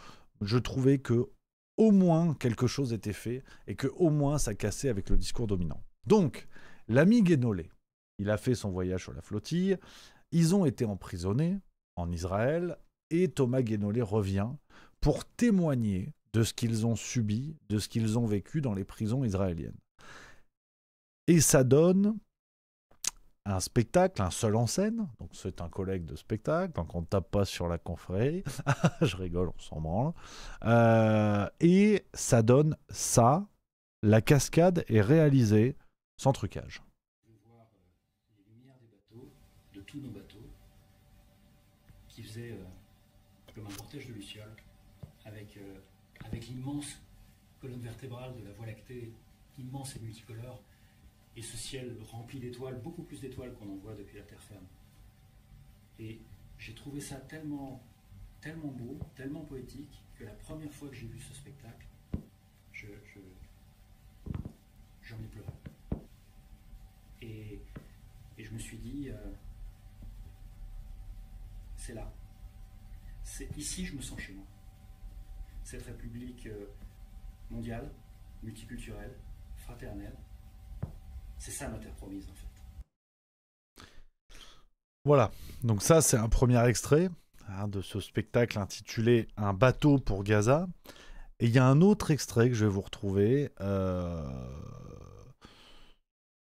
je trouvais que au moins quelque chose était fait et que au moins ça cassait avec le discours dominant. Donc, l'ami Guénolé, il a fait son voyage sur la flottille, ils ont été emprisonnés en Israël et Thomas Guénolé revient pour témoigner de ce qu'ils ont subi, de ce qu'ils ont vécu dans les prisons israéliennes. Et ça donne un spectacle, un seul en scène, donc c'est un collègue de spectacle, donc on ne tape pas sur la confrérie, je rigole, on s'en branle, et ça donne ça, la cascade est réalisée sans trucage. Je veux voir les lumières des bateaux, de tous nos bateaux, qui faisaient comme un cortège de lucioles, avec l'immense colonne vertébrale de la Voie lactée, immense et multicolore, et ce ciel rempli d'étoiles, beaucoup plus d'étoiles qu'on en voit depuis la terre ferme. Et j'ai trouvé ça tellement tellement beau, tellement poétique, que la première fois que j'ai vu ce spectacle, j'en ai pleuré. Et je me suis dit, c'est là. C'est ici je me sens chez moi. Cette République mondiale, multiculturelle, fraternelle, c'est ça ma terre promise en fait. Voilà, donc ça c'est un premier extrait de ce spectacle intitulé « Un bateau pour Gaza ». Et il y a un autre extrait que je vais vous retrouver,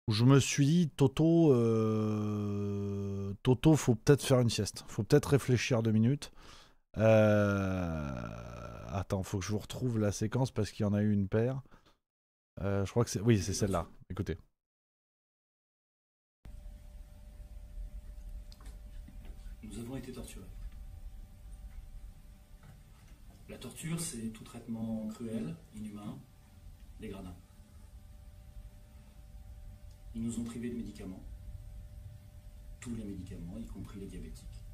où je me suis dit, Toto, faut peut-être faire une sieste. Faut peut-être réfléchir 2 minutes. Attends, faut que je vous retrouve la séquence parce qu'il y en a eu une paire. Je crois que c'est... Oui, c'est celle-là. Écoutez. Nous avons été torturés. La torture, c'est tout traitement cruel, inhumain, dégradant. Ils nous ont privés de médicaments, tous les médicaments, y compris les diabétiques,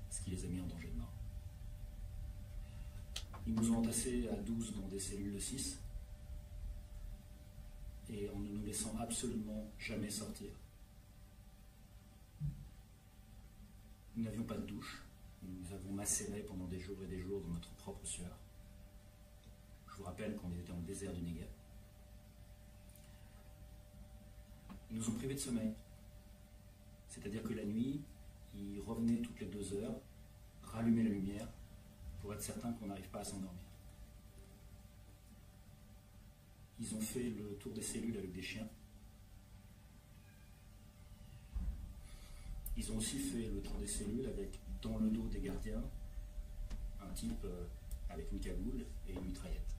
ce qui les a mis en danger de mort. Ils nous ont entassés à 12 dans des cellules de 6, et en ne nous laissant absolument jamais sortir. Nous n'avions pas de douche. Nous avons macéré pendant des jours et des jours dans notre propre sueur. Je vous rappelle qu'on était dans le désert du Negev. Ils nous ont privés de sommeil. C'est-à-dire que la nuit, ils revenaient toutes les 2 heures, rallumaient la lumière pour être certains qu'on n'arrive pas à s'endormir. Ils ont fait le tour des cellules avec des chiens. Ils ont aussi fait le tour des cellules avec, dans le dos des gardiens, un type avec une cagoule et une mitraillette.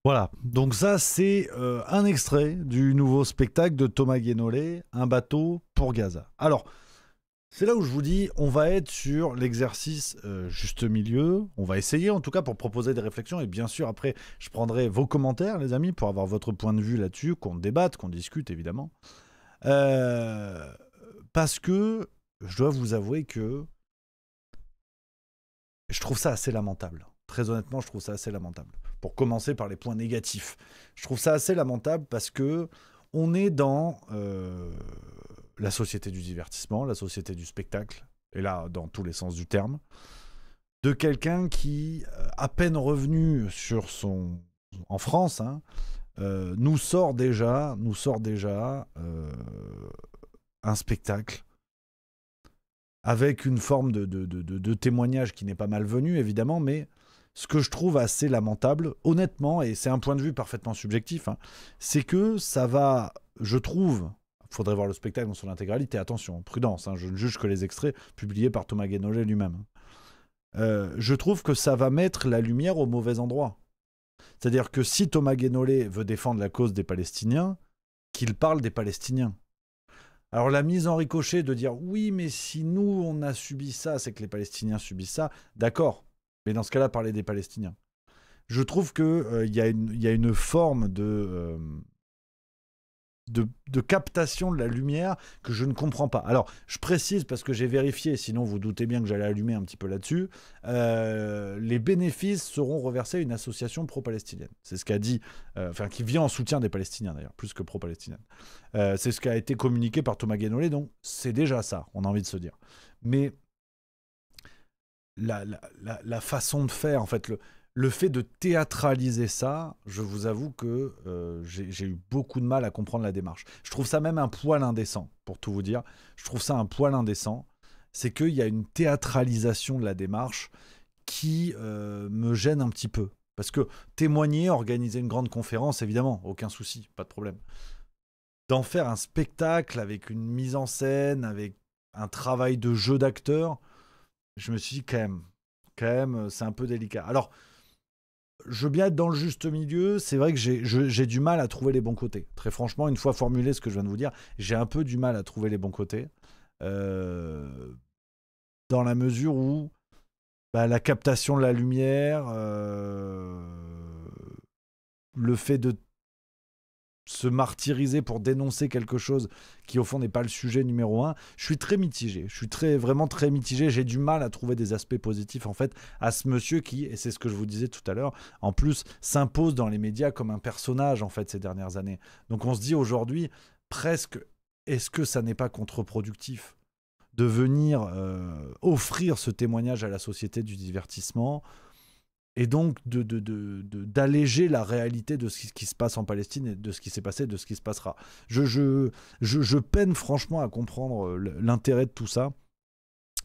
Voilà, donc ça c'est un extrait du nouveau spectacle de Thomas Guénolé, Un bateau pour Gaza. Alors, c'est là où je vous dis, on va être sur l'exercice juste milieu, on va essayer en tout cas pour proposer des réflexions, et bien sûr après je prendrai vos commentaires les amis, pour avoir votre point de vue là-dessus, qu'on débatte, qu'on discute évidemment. Parce que je dois vous avouer que je trouve ça assez lamentable. Très honnêtement, je trouve ça assez lamentable. Pour commencer par les points négatifs. Je trouve ça assez lamentable parce que on est dans la société du divertissement, la société du spectacle, et là, dans tous les sens du terme, de quelqu'un qui, à peine revenu en France, hein, nous sort déjà un spectacle avec une forme de témoignage qui n'est pas malvenu, évidemment, mais ce que je trouve assez lamentable, honnêtement, et c'est un point de vue parfaitement subjectif, hein, c'est que ça va, je trouve, il faudrait voir le spectacle dans son intégralité, attention, prudence, hein, je ne juge que les extraits publiés par Thomas Guénolé lui-même. Je trouve que ça va mettre la lumière au mauvais endroit. C'est-à-dire que si Thomas Guénolé veut défendre la cause des Palestiniens, qu'il parle des Palestiniens. Alors la mise en ricochet de dire oui mais si nous on a subi ça, c'est que les Palestiniens subissent ça, d'accord, mais dans ce cas-là parler des Palestiniens. Je trouve qu'il y a une forme de captation de la lumière que je ne comprends pas. Alors je précise parce que j'ai vérifié, sinon vous doutez bien que j'allais allumer un petit peu là-dessus, les bénéfices seront reversés à une association pro-palestinienne. C'est ce qu'a dit, qui vient en soutien des Palestiniens d'ailleurs, plus que pro-palestinienne. C'est ce qui a été communiqué par Thomas Guénolé, donc c'est déjà ça, on a envie de se dire. Mais la façon de faire, en fait, le fait de théâtraliser ça, je vous avoue que j'ai eu beaucoup de mal à comprendre la démarche. Je trouve ça même un poil indécent, pour tout vous dire. Je trouve ça un poil indécent. C'est qu'il y a une théâtralisation de la démarche qui me gêne un petit peu. Parce que témoigner, organiser une grande conférence, évidemment, aucun souci, pas de problème. D'en faire un spectacle avec une mise en scène, avec un travail de jeu d'acteur, je me suis dit quand même, c'est un peu délicat. Alors, je veux bien être dans le juste milieu, c'est vrai que j'ai du mal à trouver les bons côtés. Très franchement, une fois formulé ce que je viens de vous dire, j'ai un peu du mal à trouver les bons côtés. Dans la mesure où la captation de la lumière, le fait de se martyriser pour dénoncer quelque chose qui au fond n'est pas le sujet numéro un. Je suis très mitigé, je suis vraiment très mitigé, j'ai du mal à trouver des aspects positifs en fait à ce monsieur qui, et c'est ce que je vous disais tout à l'heure, en plus s'impose dans les médias comme un personnage en fait ces dernières années. Donc on se dit aujourd'hui presque, est-ce que ça n'est pas contre-productif de venir offrir ce témoignage à la société du divertissement et donc d'alléger la réalité de ce qui se passe en Palestine et de ce qui s'est passé et de ce qui se passera. Je peine franchement à comprendre l'intérêt de tout ça.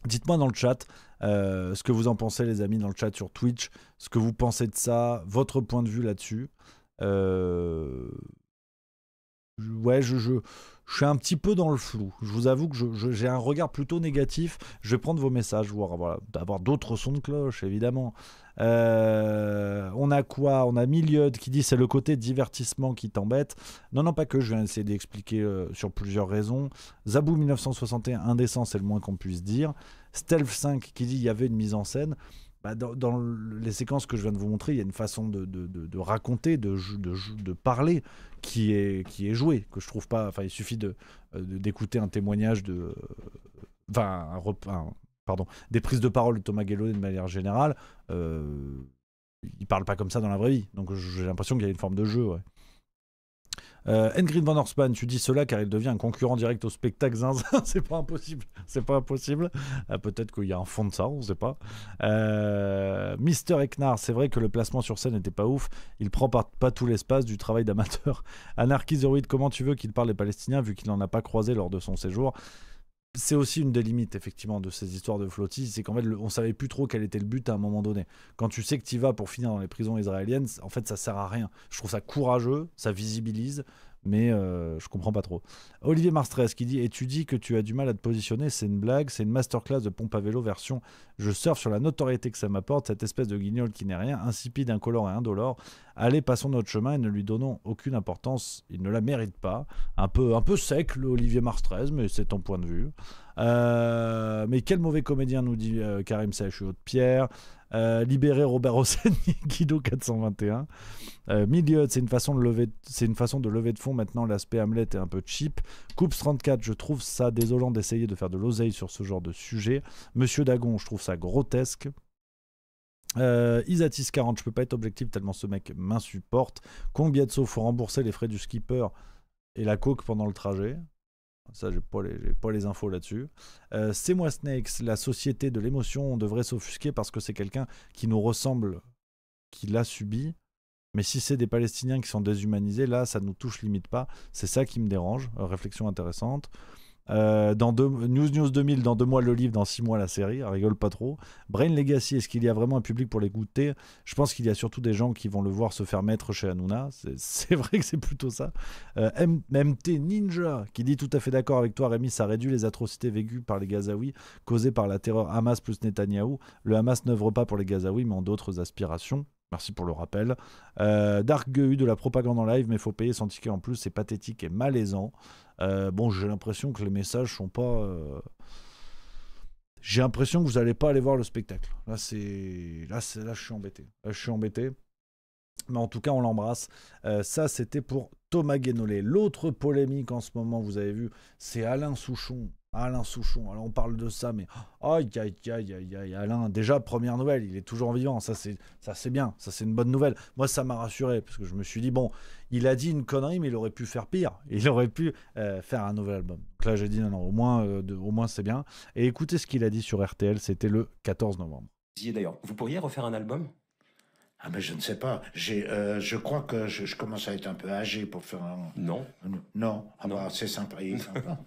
Dites-moi dans le chat ce que vous en pensez, les amis, dans le chat sur Twitch, ce que vous pensez de ça, votre point de vue là-dessus. Ouais, je suis un petit peu dans le flou. Je vous avoue que j'ai un regard plutôt négatif. Je vais prendre vos messages, voir, voilà, avoir d'autres sons de cloche, évidemment. On a quoi? On a Miliud qui dit c'est le côté divertissement qui t'embête. Non, pas que, je viens essayer d'expliquer sur plusieurs raisons. Zabou 1961, indécent, c'est le moins qu'on puisse dire. Stealth 5 qui dit il y avait une mise en scène. Dans les séquences que je viens de vous montrer, il y a une façon de raconter, de parler qui est jouée, que je trouve pas. Enfin, il suffit d'écouter un témoignage des prises de parole de Thomas Guénolé de manière générale. Il parle pas comme ça dans la vraie vie, donc j'ai l'impression qu'il y a une forme de jeu. Ouais. Ingrid Van Horspan, tu dis cela car il devient un concurrent direct au spectacle zinzin. C'est pas impossible. Peut-être qu'il y a un fond de ça, on sait pas. Mister Eknar, c'est vrai que le placement sur scène n'était pas ouf. Il prend pas tout l'espace du travail d'amateur. Anarchizoïde, comment tu veux qu'il parle des Palestiniens vu qu'il n'en a pas croisé lors de son séjour? C'est aussi une des limites effectivement de ces histoires de flottilles, c'est qu'en fait on savait plus trop quel était le but à un moment donné. Quand tu sais que tu y vas pour finir dans les prisons israéliennes, en fait ça sert à rien. Je trouve ça courageux, ça visibilise, mais je comprends pas trop. Olivier Marstress qui dit: et tu dis que tu as du mal à te positionner, c'est une blague, c'est une masterclass de pompe à vélo version je surfe sur la notoriété que ça m'apporte, cette espèce de guignol qui n'est rien, insipide, incolore et indolore. Allez, passons notre chemin et ne lui donnons aucune importance, il ne la mérite pas. Un peu sec le Olivier Marstress, mais c'est ton point de vue. Mais quel mauvais comédien, nous dit Karim CHU Haute-Pierre. Libérer Robert Hossein, Guido 421. Milieu, c'est une façon de lever de fonds. Maintenant, l'aspect Hamlet est un peu cheap. Coups 34, je trouve ça désolant d'essayer de faire de l'oseille sur ce genre de sujet. Monsieur Dagon, je trouve ça grotesque. Isatis 40, je peux pas être objectif tellement ce mec m'insupporte. Kong Bietso, faut rembourser les frais du skipper et la coke pendant le trajet. Ça, j'ai pas les infos là-dessus. C'est moi Snakes, la société de l'émotion, on devrait s'offusquer parce que c'est quelqu'un qui nous ressemble, qui l'a subi. Mais si c'est des Palestiniens qui sont déshumanisés, là, ça nous touche limite pas. C'est ça qui me dérange. Réflexion intéressante. News 2000, dans 2 mois le livre, dans 6 mois la série, rigole pas trop. Brain Legacy, est-ce qu'il y a vraiment un public pour l'écouter? Je pense qu'il y a surtout des gens qui vont le voir se faire mettre chez Hanouna, c'est vrai que c'est plutôt ça. MT Ninja, qui dit tout à fait d'accord avec toi Rémi, ça réduit les atrocités vécues par les Gazaouis, causées par la terreur Hamas plus Netanyahou. Le Hamas n'œuvre pas pour les Gazaouis, mais en d'autres aspirations. Merci pour le rappel. Dark Geu, de la propagande en live, mais il faut payer son ticket en plus, c'est pathétique et malaisant. Bon, j'ai l'impression que les messages sont pas... J'ai l'impression que vous n'allez pas aller voir le spectacle. Là, je suis embêté. Mais en tout cas, on l'embrasse. Ça, c'était pour Thomas Guénolé. L'autre polémique en ce moment, vous avez vu, c'est Alain Souchon. Alors on parle de ça, mais aïe, Alain, déjà première nouvelle, il est toujours vivant, ça c'est bien, ça c'est une bonne nouvelle. Moi ça m'a rassuré, parce que je me suis dit, bon, il a dit une connerie, mais il aurait pu faire pire, il aurait pu faire un nouvel album. Donc là j'ai dit non, au moins c'est bien. Et écoutez ce qu'il a dit sur RTL, c'était le 14 novembre. D'ailleurs, vous pourriez refaire un album ? Ah ben je ne sais pas. Je crois que je commence à être un peu âgé pour faire un... Non. Non. Ah non. Bah c'est sympa. Il est sympa.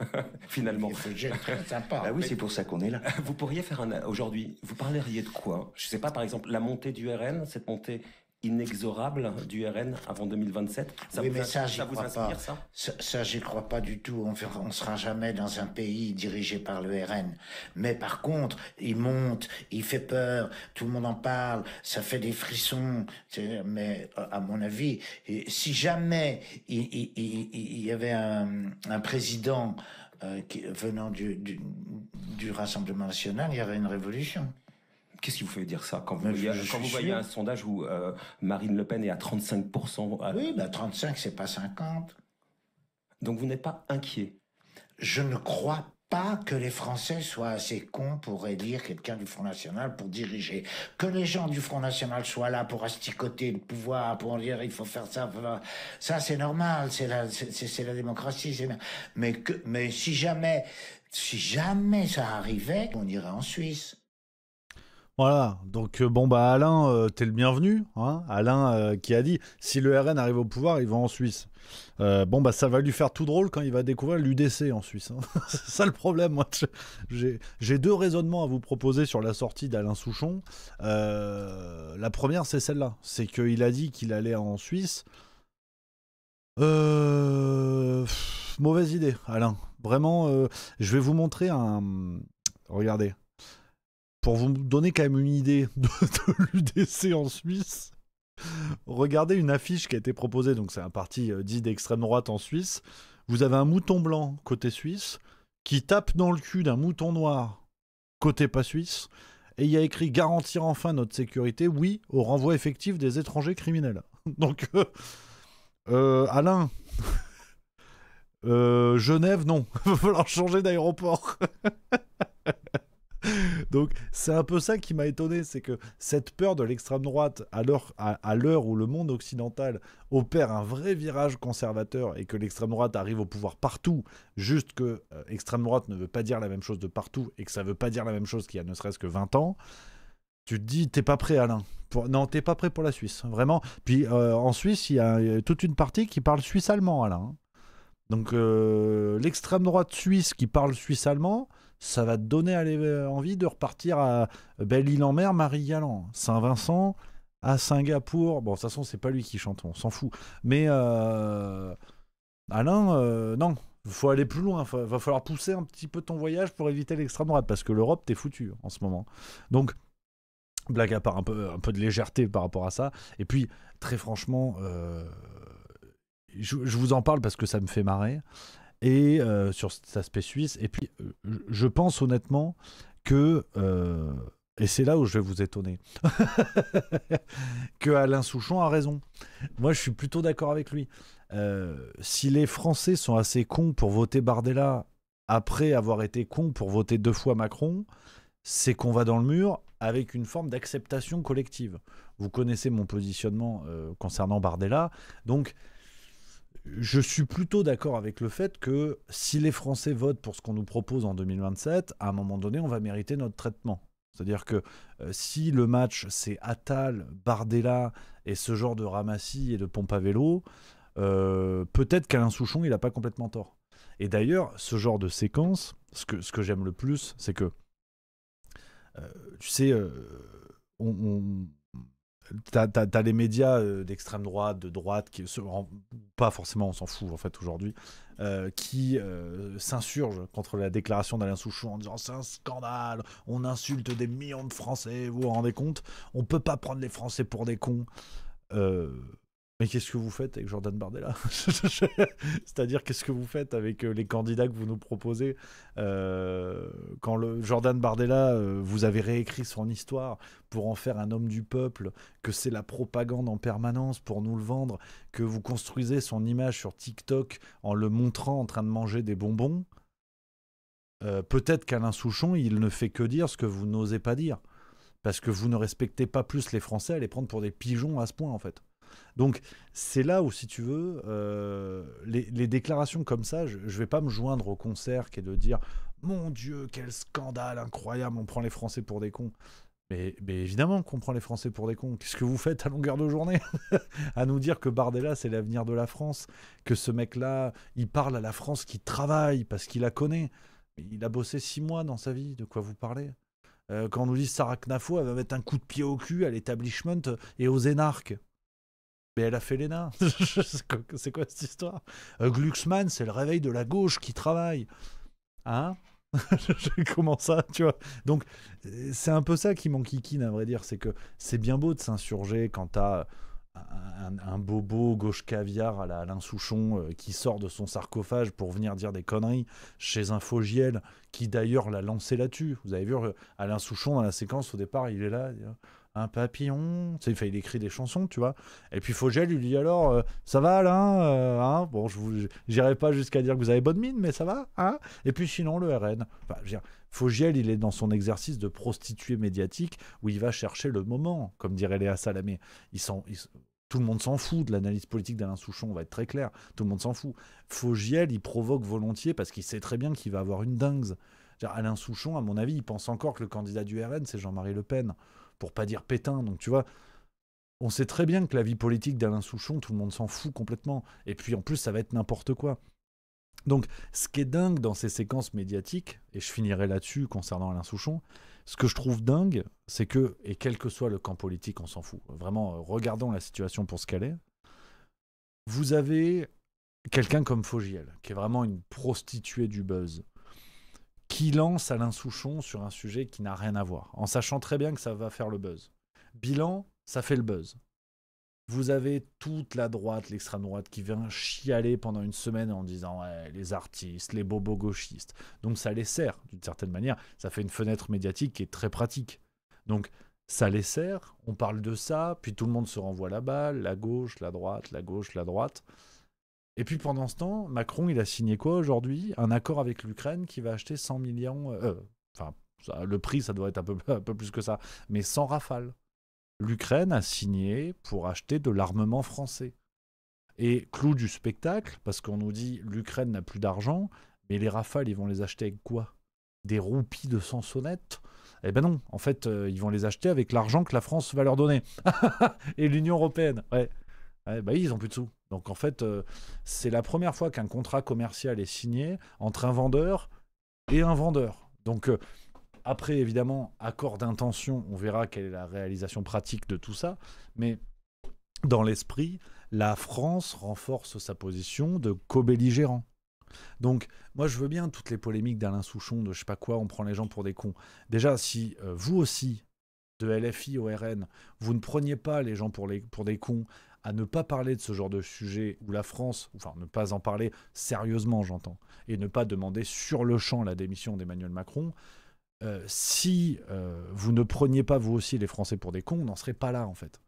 Finalement. C'est très sympa. Ah oui, c'est pour ça qu'on est là. Vous pourriez faire aujourd'hui, vous parleriez de quoi? Je ne sais pas, par exemple, la montée du RN, cette montée inexorable du RN avant 2027. Ça oui, vous, mais ça vous inspire, ça? Ça, j'y crois pas du tout. On ne sera jamais dans un pays dirigé par le RN. Mais par contre, il monte, il fait peur, tout le monde en parle, ça fait des frissons. Mais à mon avis, si jamais il y avait un président venant du Rassemblement national, il y aurait une révolution. Qu'est-ce qui vous fait dire ça quand vous voyez un sondage où Marine Le Pen est à 35%? Oui, 35, c'est pas 50. Donc vous n'êtes pas inquiet? Je ne crois pas que les Français soient assez cons pour élire quelqu'un du Front National pour diriger. Que les gens du Front National soient là pour asticoter le pouvoir, pour dire il faut faire ça, ça c'est normal, c'est la démocratie. Mais si jamais ça arrivait, on irait en Suisse. Voilà, donc bon bah Alain, t'es le bienvenu, hein. Alain qui a dit si le RN arrive au pouvoir, il va en Suisse. Bon bah ça va lui faire tout drôle quand il va découvrir l'UDC en Suisse, hein. C'est ça le problème, moi. J'ai deux raisonnements à vous proposer sur la sortie d'Alain Souchon. La première c'est celle-là, c'est qu'il a dit qu'il allait en Suisse. Mauvaise idée, Alain. Vraiment, je vais vous montrer un... Regardez. Pour vous donner quand même une idée de l'UDC en Suisse, regardez une affiche qui a été proposée, donc c'est un parti dit d'extrême droite en Suisse. Vous avez un mouton blanc côté suisse qui tape dans le cul d'un mouton noir côté pas suisse, et il y a écrit « Garantir enfin notre sécurité, oui, au renvoi effectif des étrangers criminels ». Donc, Alain, Genève, non, il va falloir changer d'aéroport. Donc c'est un peu ça qui m'a étonné, c'est que cette peur de l'extrême droite à l'heure où le monde occidental opère un vrai virage conservateur et que l'extrême droite arrive au pouvoir partout, juste que extrême droite ne veut pas dire la même chose de partout et que ça veut pas dire la même chose qu'il y a ne serait-ce que 20 ans, tu te dis t'es pas prêt Alain. Non, t'es pas prêt pour la Suisse, vraiment. Puis en Suisse, il y a toute une partie qui parle suisse-allemand, Alain. Donc l'extrême droite suisse qui parle suisse-allemand, ça va te donner envie de repartir à Belle-Île-en-Mer, Marie-Galland, Saint-Vincent, à Singapour. Bon, de toute façon, c'est pas lui qui chante, on s'en fout. Mais Alain, non, il faut aller plus loin. Va falloir pousser un petit peu ton voyage pour éviter l'extrême droite, parce que l'Europe, t'es foutu en ce moment. Donc, blague à part, un peu de légèreté par rapport à ça. Et puis, très franchement, je vous en parle parce que ça me fait marrer. Et sur cet aspect suisse. Et puis, je pense honnêtement que, et c'est là où je vais vous étonner, que Alain Souchon a raison. Moi, je suis plutôt d'accord avec lui. Si les Français sont assez cons pour voter Bardella après avoir été cons pour voter 2 fois Macron, c'est qu'on va dans le mur avec une forme d'acceptation collective. Vous connaissez mon positionnement concernant Bardella, donc je suis plutôt d'accord avec le fait que si les Français votent pour ce qu'on nous propose en 2027, à un moment donné, on va mériter notre traitement. C'est-à-dire que si le match, c'est Attal, Bardella et ce genre de ramassis et de pompe à vélo, peut-être qu'Alain Souchon, il n'a pas complètement tort. Et d'ailleurs, ce genre de séquence, ce que j'aime le plus, c'est que, tu sais, T'as les médias d'extrême droite, de droite, pas forcément, on s'en fout en fait aujourd'hui, qui s'insurgent contre la déclaration d'Alain Souchon en disant c'est un scandale, on insulte des millions de Français, vous vous rendez compte, on peut pas prendre les Français pour des cons. Mais qu'est-ce que vous faites avec Jordan Bardella? C'est-à-dire, qu'est-ce que vous faites avec les candidats que vous nous proposez quand Jordan Bardella, vous avez réécrit son histoire pour en faire un homme du peuple, que c'est la propagande en permanence pour nous le vendre, que vous construisez son image sur TikTok en le montrant en train de manger des bonbons. Peut-être qu'Alain Souchon, il ne fait que dire ce que vous n'osez pas dire. Parce que vous ne respectez pas plus les Français à les prendre pour des pigeons à ce point, en fait. Donc, c'est là où, si tu veux, les déclarations comme ça, je ne vais pas me joindre au concert qui est de dire « Mon Dieu, quel scandale incroyable, on prend les Français pour des cons ». Mais évidemment qu'on prend les Français pour des cons. Qu'est-ce que vous faites à longueur de journée à nous dire que Bardella, c'est l'avenir de la France, que ce mec-là, il parle à la France qui travaille parce qu'il la connaît. Mais il a bossé 6 mois dans sa vie, de quoi vous parlez? Quand on nous dit Sarah Knafo, elle va mettre un coup de pied au cul à l'établissement et aux énarques. Mais elle a fait l'ENA. C'est quoi cette histoire? Glucksmann, c'est le réveil de la gauche qui travaille. Hein? Comment ça, tu vois? Donc, c'est un peu ça qui m'enquiquine, à vrai dire. C'est que c'est bien beau de s'insurger quand t'as un bobo gauche caviar à la Alain Souchon qui sort de son sarcophage pour venir dire des conneries chez un Fogiel qui d'ailleurs l'a lancé là-dessus. Vous avez vu Alain Souchon dans la séquence au départ, il est là... un papillon. Tu sais, il écrit des chansons, tu vois. Et puis Fogiel, il lui dit alors, ça va Alain hein. Bon, j'irai pas jusqu'à dire que vous avez bonne mine, mais ça va hein. Et puis sinon, le RN. Enfin, je veux dire, Fogiel, il est dans son exercice de prostituée médiatique où il va chercher le moment, comme dirait Léa Salamé. Tout le monde s'en fout de l'analyse politique d'Alain Souchon, on va être très clair. Tout le monde s'en fout. Fogiel, il provoque volontiers parce qu'il sait très bien qu'il va avoir une dingue. Alain Souchon, à mon avis, il pense encore que le candidat du RN, c'est Jean-Marie Le Pen, pour pas dire Pétain. Donc tu vois, on sait très bien que la vie politique d'Alain Souchon, tout le monde s'en fout complètement. Et puis en plus, ça va être n'importe quoi. Donc ce qui est dingue dans ces séquences médiatiques, et je finirai là-dessus concernant Alain Souchon, ce que je trouve dingue, c'est que, et quel que soit le camp politique, on s'en fout. Vraiment, regardons la situation pour ce qu'elle est. Vous avez quelqu'un comme Fogiel, qui est vraiment une prostituée du buzz, qui lance Alain Souchon sur un sujet qui n'a rien à voir, en sachant très bien que ça va faire le buzz. Bilan, ça fait le buzz. Vous avez toute la droite, l'extrême droite, qui vient chialer pendant une semaine en disant ouais, les artistes, les bobos gauchistes. Donc ça les sert, d'une certaine manière. Ça fait une fenêtre médiatique qui est très pratique. Donc ça les sert, on parle de ça, puis tout le monde se renvoie la balle, la gauche, la droite, la gauche, la droite. Et puis pendant ce temps, Macron, il a signé quoi aujourd'hui? Un accord avec l'Ukraine qui va acheter 100 millions... le prix, ça doit être un peu plus que ça, mais 100 Rafales. L'Ukraine a signé pour acheter de l'armement français. Et clou du spectacle, parce qu'on nous dit l'Ukraine n'a plus d'argent, mais les Rafales, ils vont les acheter avec quoi? Des roupies de Sansonnette? Eh ben non, en fait, ils vont les acheter avec l'argent que la France va leur donner. Et l'Union européenne, ouais. Bah oui, ils n'ont plus de sous. Donc en fait, c'est la première fois qu'un contrat commercial est signé entre un vendeur et un vendeur. Donc après, évidemment, accord d'intention, on verra quelle est la réalisation pratique de tout ça. Mais dans l'esprit, la France renforce sa position de co-belligérant. Donc, moi, je veux bien toutes les polémiques d'Alain Souchon, de je sais pas quoi, on prend les gens pour des cons. Déjà, si vous aussi, de LFI au RN, vous ne preniez pas les gens pour des cons, à ne pas parler de ce genre de sujet où la France, enfin ne pas en parler sérieusement, j'entends, et ne pas demander sur le champ la démission d'Emmanuel Macron, si vous ne preniez pas vous aussi les Français pour des cons, on n'en serait pas là en fait.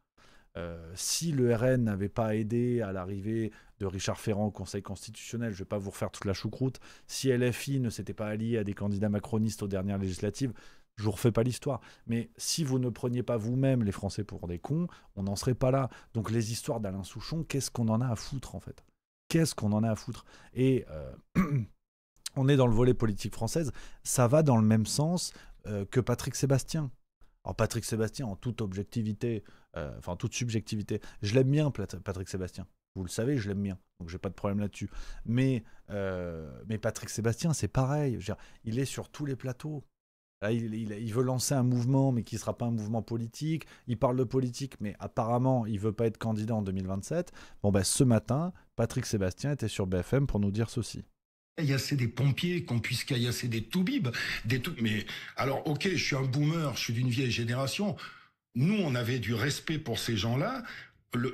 Si le RN n'avait pas aidé à l'arrivée de Richard Ferrand au Conseil constitutionnel, je ne vais pas vous refaire toute la choucroute, si LFI ne s'était pas allié à des candidats macronistes aux dernières législatives, je vous refais pas l'histoire. Mais si vous ne preniez pas vous-même les Français pour des cons, on n'en serait pas là. Donc les histoires d'Alain Souchon, qu'est-ce qu'on en a à foutre en fait? Qu'est-ce qu'on en a à foutre? Et on est dans le volet politique française, ça va dans le même sens que Patrick Sébastien. Alors Patrick Sébastien, en toute objectivité, en toute subjectivité, je l'aime bien Patrick Sébastien. Vous le savez, je l'aime bien, donc j'ai pas de problème là-dessus. Mais Patrick Sébastien, c'est pareil. Je veux dire, il est sur tous les plateaux. Là, il veut lancer un mouvement, mais qui ne sera pas un mouvement politique. Il parle de politique, mais apparemment, il ne veut pas être candidat en 2027. Bon, ben, ce matin, Patrick Sébastien était sur BFM pour nous dire ceci. Caillasser des pompiers, qu'on puisse caillasser des toubibs, mais alors ok, je suis un boomer, je suis d'une vieille génération. Nous, on avait du respect pour ces gens-là.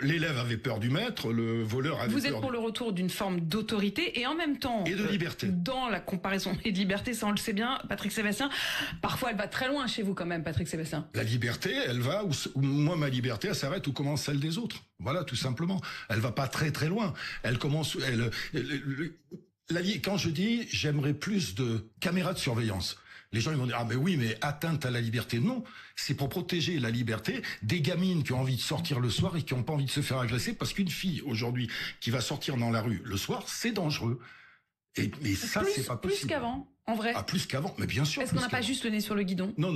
L'élève avait peur du maître, le voleur avait peur. Vous êtes pour le retour d'une forme d'autorité et en même temps... Et de liberté. Dans la comparaison et de liberté, ça on le sait bien, Patrick Sébastien, parfois elle va très loin chez vous quand même, Patrick Sébastien. La liberté, elle va, où moi ma liberté, elle s'arrête où commence celle des autres. Voilà, tout simplement. Elle va pas très très loin. Elle commence... quand je dis, j'aimerais plus de caméras de surveillance. Les gens ils vont dire, ah mais oui, mais atteinte à la liberté. Non, c'est pour protéger la liberté des gamines qui ont envie de sortir le soir et qui n'ont pas envie de se faire agresser, parce qu'une fille, aujourd'hui, qui va sortir dans la rue le soir, c'est dangereux. Mais ça, c'est pas possible. Plus qu'avant, en vrai. Ah, plus qu'avant, mais bien sûr. Est-ce qu'on n'a pas juste le nez sur le guidon? Non,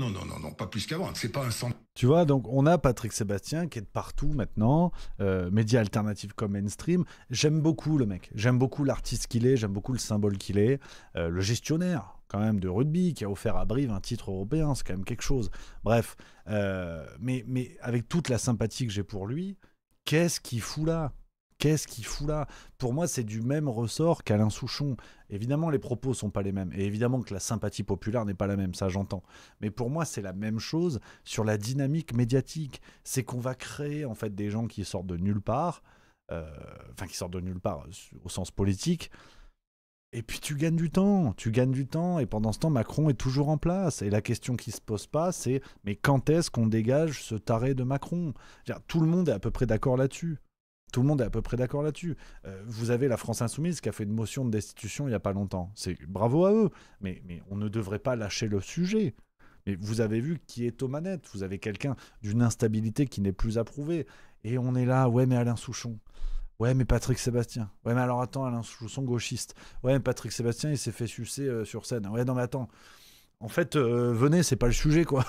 pas plus qu'avant. C'est pas un centre. Tu vois, donc on a Patrick Sébastien qui est de partout maintenant, médias alternatifs comme mainstream. J'aime beaucoup le mec, j'aime beaucoup l'artiste qu'il est, j'aime beaucoup le symbole qu'il est, le gestionnaire quand même de rugby qui a offert à Brive un titre européen, c'est quand même quelque chose. Bref, mais avec toute la sympathie que j'ai pour lui, qu'est-ce qu'il fout là? Qu'est-ce qu'il fout là? Pour moi, c'est du même ressort qu'Alain Souchon. Évidemment, les propos sont pas les mêmes. Et évidemment que la sympathie populaire n'est pas la même, ça j'entends. Mais pour moi, c'est la même chose sur la dynamique médiatique. C'est qu'on va créer en fait des gens qui sortent de nulle part, qui sortent de nulle part au sens politique, Et puis tu gagnes du temps, et pendant ce temps, Macron est toujours en place. Et la question qui se pose pas, c'est mais quand est-ce qu'on dégage ce taré de Macron? Tout le monde est à peu près d'accord là-dessus. Vous avez la France Insoumise qui a fait une motion de destitution il n'y a pas longtemps. C'est bravo à eux, mais on ne devrait pas lâcher le sujet. Mais vous avez vu qui est aux manettes. Vous avez quelqu'un d'une instabilité qui n'est plus approuvée. Et on est là, ouais, mais Alain Souchon. Ouais, mais Patrick Sébastien. Ouais, mais alors attends, Alain Souchon gauchiste. Ouais, mais Patrick Sébastien, il s'est fait sucer sur scène. Ouais, non, mais attends. En fait, venez, c'est pas le sujet, quoi.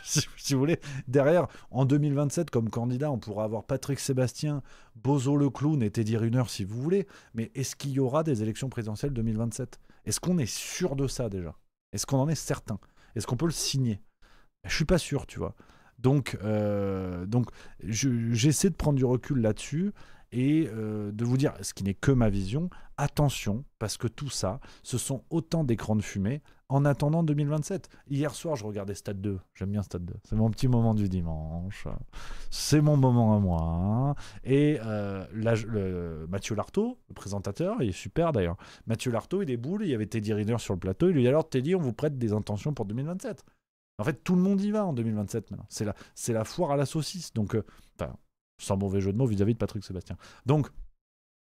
Si vous voulez. Derrière, en 2027, comme candidat, on pourra avoir Patrick Sébastien, Bozo le clown et Teddy Riner, si vous voulez. Mais est-ce qu'il y aura des élections présidentielles 2027 ? Est-ce qu'on est sûr de ça, déjà ? Est-ce qu'on en est certain ? Est-ce qu'on peut le signer ? Je suis pas sûr, tu vois. Donc j'essaie de prendre du recul là-dessus et de vous dire, ce qui n'est que ma vision, attention, parce que tout ça, ce sont autant d'écrans de fumée en attendant 2027. Hier soir, je regardais Stade 2. J'aime bien Stade 2. C'est mon petit moment du dimanche. C'est mon moment à moi. Et Mathieu Lartaud, le présentateur, il est super d'ailleurs. Mathieu Lartaud, il est boule. Il y avait Teddy Riner sur le plateau. Il lui dit alors, Teddy, on vous prête des intentions pour 2027. En fait, tout le monde y va en 2027 maintenant. C'est la foire à la saucisse. Donc, sans mauvais jeu de mots vis-à-vis de Patrick Sébastien. Donc,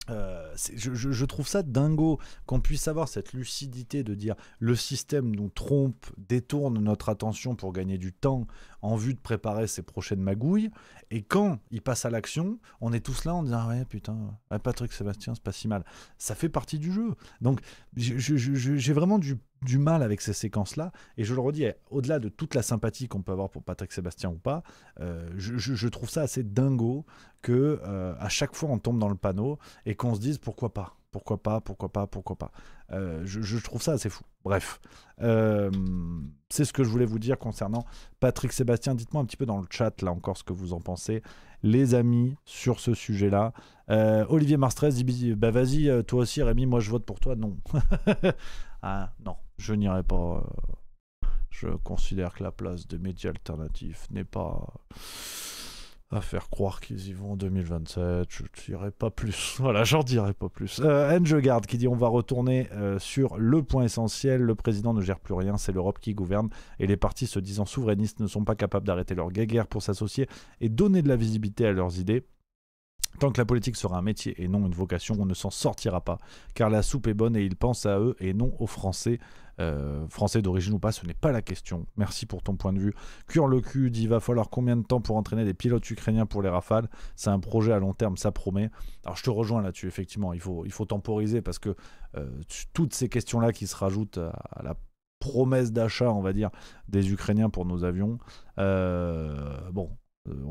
je trouve ça dingo qu'on puisse avoir cette lucidité de dire le système nous trompe, détourne notre attention pour gagner du temps en vue de préparer ses prochaines magouilles, et quand il passe à l'action, on est tous là en disant ouais putain, Patrick Sébastien c'est pas si mal, ça fait partie du jeu. Donc j'ai vraiment du mal avec ces séquences-là, et je le redis, au-delà de toute la sympathie qu'on peut avoir pour Patrick Sébastien ou pas, je trouve ça assez dingo que à chaque fois on tombe dans le panneau et qu'on se dise pourquoi pas. Je trouve ça assez fou. Bref, c'est ce que je voulais vous dire concernant Patrick Sébastien. Dites-moi un petit peu dans le chat là encore ce que vous en pensez, les amis, sur ce sujet-là. Olivier Marstrez dit bah vas-y, toi aussi Rémi, moi je vote pour toi. Non. Ah non, je n'irai pas. Je considère que la place des médias alternatifs n'est pas à faire croire qu'ils y vont en 2027. Je ne dirai pas plus. Voilà, j'en dirai pas plus. Engegarde qui dit on va retourner sur le point essentiel. Le président ne gère plus rien, c'est l'Europe qui gouverne. Et les partis se disant souverainistes ne sont pas capables d'arrêter leur guéguerre pour s'associer et donner de la visibilité à leurs idées. Tant que la politique sera un métier et non une vocation, on ne s'en sortira pas. Car la soupe est bonne et ils pensent à eux et non aux Français. Français d'origine ou pas, ce n'est pas la question. Merci pour ton point de vue. Cure le cul dit, va falloir combien de temps pour entraîner des pilotes ukrainiens pour les Rafales? C'est un projet à long terme, ça promet. Alors je te rejoins là-dessus, effectivement. Il faut temporiser parce que toutes ces questions-là qui se rajoutent à la promesse d'achat, on va dire, des Ukrainiens pour nos avions, on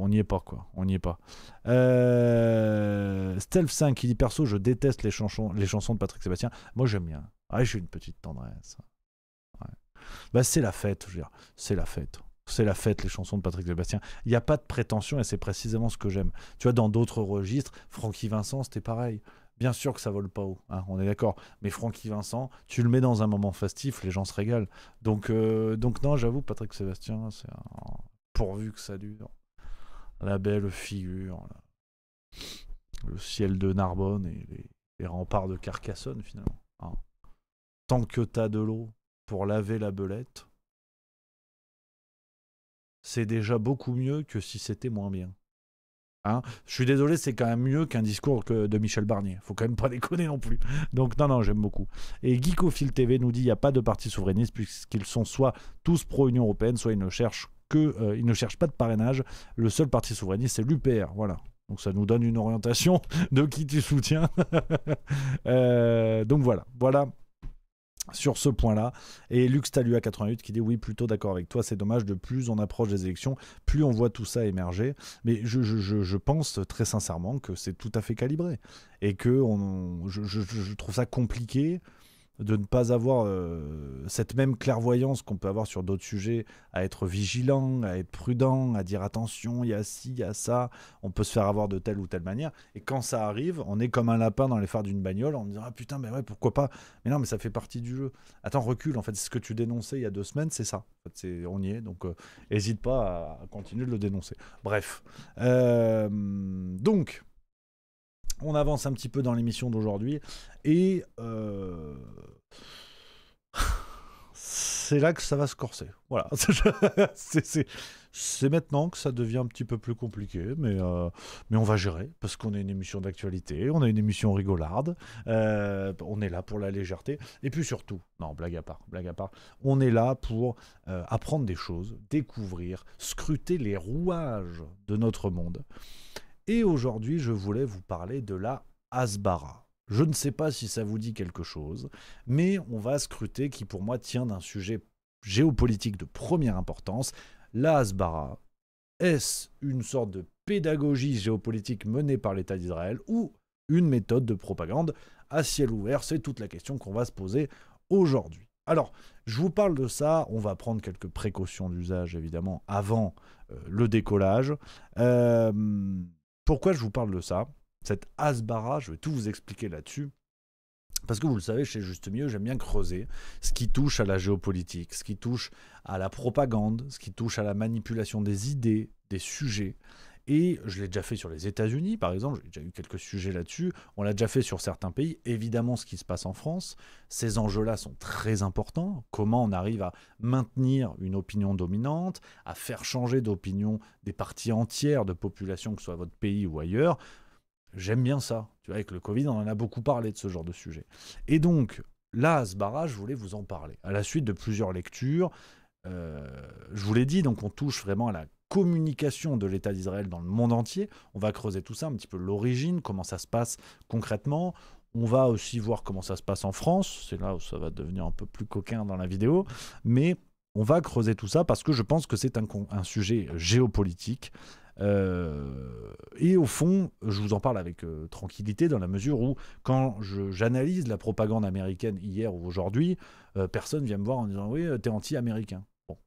n'y est pas, quoi. On n'y est pas. Stealth 5 qui dit perso, je déteste les chansons de Patrick Sébastien. Moi, j'aime bien. Ah, j'ai une petite tendresse. Ouais. Bah, c'est la fête, je veux dire. C'est la fête. C'est la fête, les chansons de Patrick Sébastien. Il n'y a pas de prétention et c'est précisément ce que j'aime. Tu vois, dans d'autres registres, Francky Vincent, c'était pareil. Bien sûr que ça vole pas haut, hein, on est d'accord. Mais Francky Vincent, tu le mets dans un moment festif, les gens se régalent. Donc non, j'avoue, Patrick Sébastien, c'est pourvu que ça dure. La belle figure, là. Le ciel de Narbonne et les remparts de Carcassonne, finalement. Hein. Tant que t'as de l'eau pour laver la belette, c'est déjà beaucoup mieux que si c'était moins bien. Hein, je suis désolé, c'est quand même mieux qu'un discours de Michel Barnier. Faut quand même pas déconner non plus. Donc non, j'aime beaucoup. Et Geekophile TV nous dit il n'y a pas de parti souverainiste puisqu'ils sont soit tous pro-Union Européenne, soit ils ne cherchent pas de parrainage. Le seul parti souverainiste, c'est l'UPR. Voilà. Donc ça nous donne une orientation de qui tu soutiens. Donc voilà. Sur ce point-là. Et Lux Talua 88 qui dit oui, plutôt d'accord avec toi, c'est dommage, de plus on approche des élections, plus on voit tout ça émerger. Mais je pense très sincèrement que c'est tout à fait calibré. Et que je trouve ça compliqué de ne pas avoir cette même clairvoyance qu'on peut avoir sur d'autres sujets, à être vigilant, à être prudent, à dire attention, il y a ci, il y a ça, on peut se faire avoir de telle ou telle manière, et quand ça arrive, on est comme un lapin dans les phares d'une bagnole, on me dit ah putain, mais ouais, pourquoi pas, mais non, mais ça fait partie du jeu. Attends, recule, en fait, c'est ce que tu dénonçais il y a 2 semaines, c'est ça, en fait, on y est, donc hésite pas à continuer de le dénoncer. Bref, donc On avance un petit peu dans l'émission d'aujourd'hui et c'est là que ça va se corser. Voilà. C'est maintenant que ça devient un petit peu plus compliqué, mais on va gérer, parce qu'on est une émission d'actualité, on a une émission rigolarde, on est là pour la légèreté, et puis surtout, non, blague à part, on est là pour apprendre des choses, découvrir, scruter les rouages de notre monde. Et aujourd'hui, je voulais vous parler de la Hasbara. Je ne sais pas si ça vous dit quelque chose, mais on va scruter qui pour moi tient d'un sujet géopolitique de première importance. La Hasbara, est-ce une sorte de pédagogie géopolitique menée par l'État d'Israël ou une méthode de propagande à ciel ouvert? C'est toute la question qu'on va se poser aujourd'hui. Alors, je vous parle de ça, on va prendre quelques précautions d'usage évidemment avant le décollage. Pourquoi je vous parle de ça? Cette Hasbara, je vais tout vous expliquer là-dessus. Parce que vous le savez, chez Juste Milieu, j'aime bien creuser ce qui touche à la géopolitique, ce qui touche à la propagande, ce qui touche à la manipulation des idées, des sujets. Et je l'ai déjà fait sur les États-Unis, par exemple, j'ai déjà eu quelques sujets là-dessus. On l'a déjà fait sur certains pays. Évidemment, ce qui se passe en France, ces enjeux-là sont très importants. Comment on arrive à maintenir une opinion dominante, à faire changer d'opinion des parties entières de population, que ce soit votre pays ou ailleurs. J'aime bien ça. Tu vois, avec le Covid, on en a beaucoup parlé de ce genre de sujet. Et donc, la Hasbara, je voulais vous en parler. À la suite de plusieurs lectures, je vous l'ai dit, donc on touche vraiment à la communication de l'État d'Israël dans le monde entier. On va creuser tout ça, un petit peu l'origine, comment ça se passe concrètement. On va aussi voir comment ça se passe en France. C'est là où ça va devenir un peu plus coquin dans la vidéo. Mais on va creuser tout ça parce que je pense que c'est un sujet géopolitique. Et au fond, je vous en parle avec tranquillité dans la mesure où, quand j'analyse la propagande américaine hier ou aujourd'hui, personne vient me voir en disant « Oui, t'es anti-américain ». Bon.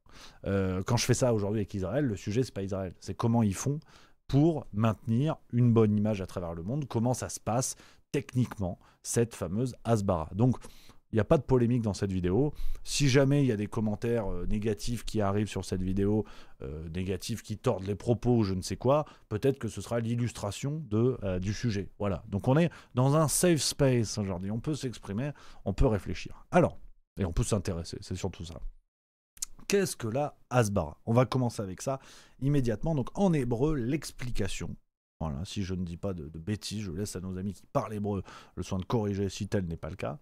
Quand je fais ça aujourd'hui avec Israël, le sujet, c'est pas Israël. C'est comment ils font pour maintenir une bonne image à travers le monde, comment ça se passe techniquement, cette fameuse Hasbara. Donc, il n'y a pas de polémique dans cette vidéo. Si jamais il y a des commentaires négatifs qui arrivent sur cette vidéo, négatifs qui tordent les propos ou je ne sais quoi, peut-être que ce sera l'illustration du sujet. Voilà. Donc on est dans un safe space aujourd'hui. On peut s'exprimer, on peut réfléchir. Alors, et on peut s'intéresser, c'est surtout ça. Qu'est-ce que la Hasbara? On va commencer avec ça immédiatement. Donc en hébreu, l'explication. Voilà, si je ne dis pas de bêtises, je laisse à nos amis qui parlent hébreu le soin de corriger si tel n'est pas le cas.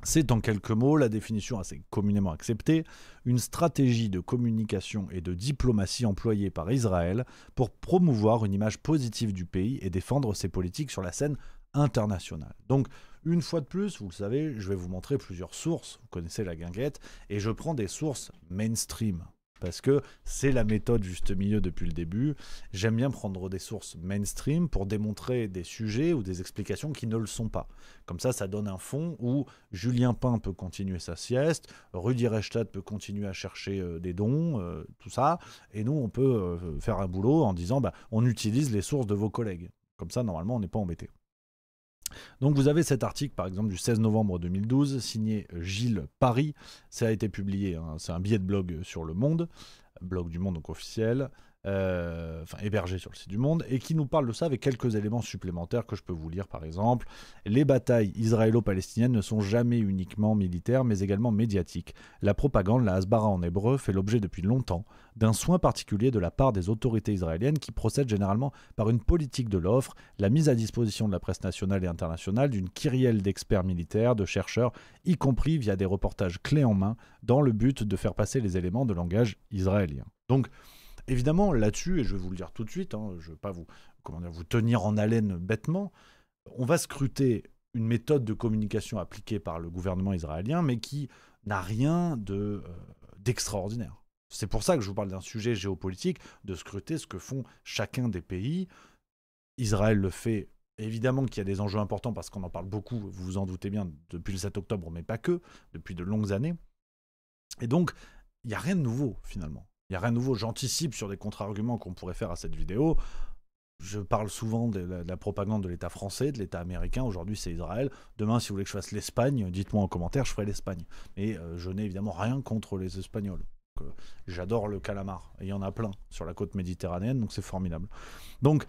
C'est en quelques mots, la définition assez communément acceptée, une stratégie de communication et de diplomatie employée par Israël pour promouvoir une image positive du pays et défendre ses politiques sur la scène internationale. Donc, une fois de plus, vous le savez, je vais vous montrer plusieurs sources, vous connaissez la guinguette, et je prends des sources mainstream. Parce que c'est la méthode Juste Milieu depuis le début. J'aime bien prendre des sources mainstream pour démontrer des sujets ou des explications qui ne le sont pas. Comme ça donne un fond où Julien Pain peut continuer sa sieste, Rudi Reichstadt peut continuer à chercher des dons, tout ça, et nous on peut faire un boulot en disant on utilise les sources de vos collègues. Comme ça, normalement, on n'est pas embêté. Donc vous avez cet article par exemple du 16 novembre 2012 signé Gilles Paris, ça a été publié, hein, c'est un billet de blog sur Le Monde, blog du Monde donc officiel, hébergé sur le site du Monde, et qui nous parle de ça avec quelques éléments supplémentaires que je peux vous lire par exemple. Les batailles israélo-palestiniennes ne sont jamais uniquement militaires mais également médiatiques. La propagande, la Hasbara en hébreu, fait l'objet depuis longtemps d'un soin particulier de la part des autorités israéliennes qui procèdent généralement par une politique de l'offre, la mise à disposition de la presse nationale et internationale d'une kyrielle d'experts militaires, de chercheurs, y compris via des reportages clés en main, dans le but de faire passer les éléments de langage israélien. Donc, évidemment, là-dessus, et je vais vous le dire tout de suite, hein, je ne veux pas vous tenir en haleine bêtement, on va scruter une méthode de communication appliquée par le gouvernement israélien, mais qui n'a rien d'extraordinaire. C'est pour ça que je vous parle d'un sujet géopolitique, de scruter ce que font chacun des pays. Israël le fait, évidemment qu'il y a des enjeux importants, parce qu'on en parle beaucoup, vous vous en doutez bien, depuis le 7 octobre, mais pas que, depuis de longues années. Et donc, il n'y a rien de nouveau, finalement. Il n'y a rien de nouveau, j'anticipe sur des contre-arguments qu'on pourrait faire à cette vidéo. Je parle souvent de la propagande de l'État français, de l'État américain, aujourd'hui c'est Israël. Demain, si vous voulez que je fasse l'Espagne, dites-moi en commentaire, je ferai l'Espagne. Mais je n'ai évidemment rien contre les Espagnols. J'adore le calamar, et il y en a plein sur la côte méditerranéenne, donc c'est formidable. Donc,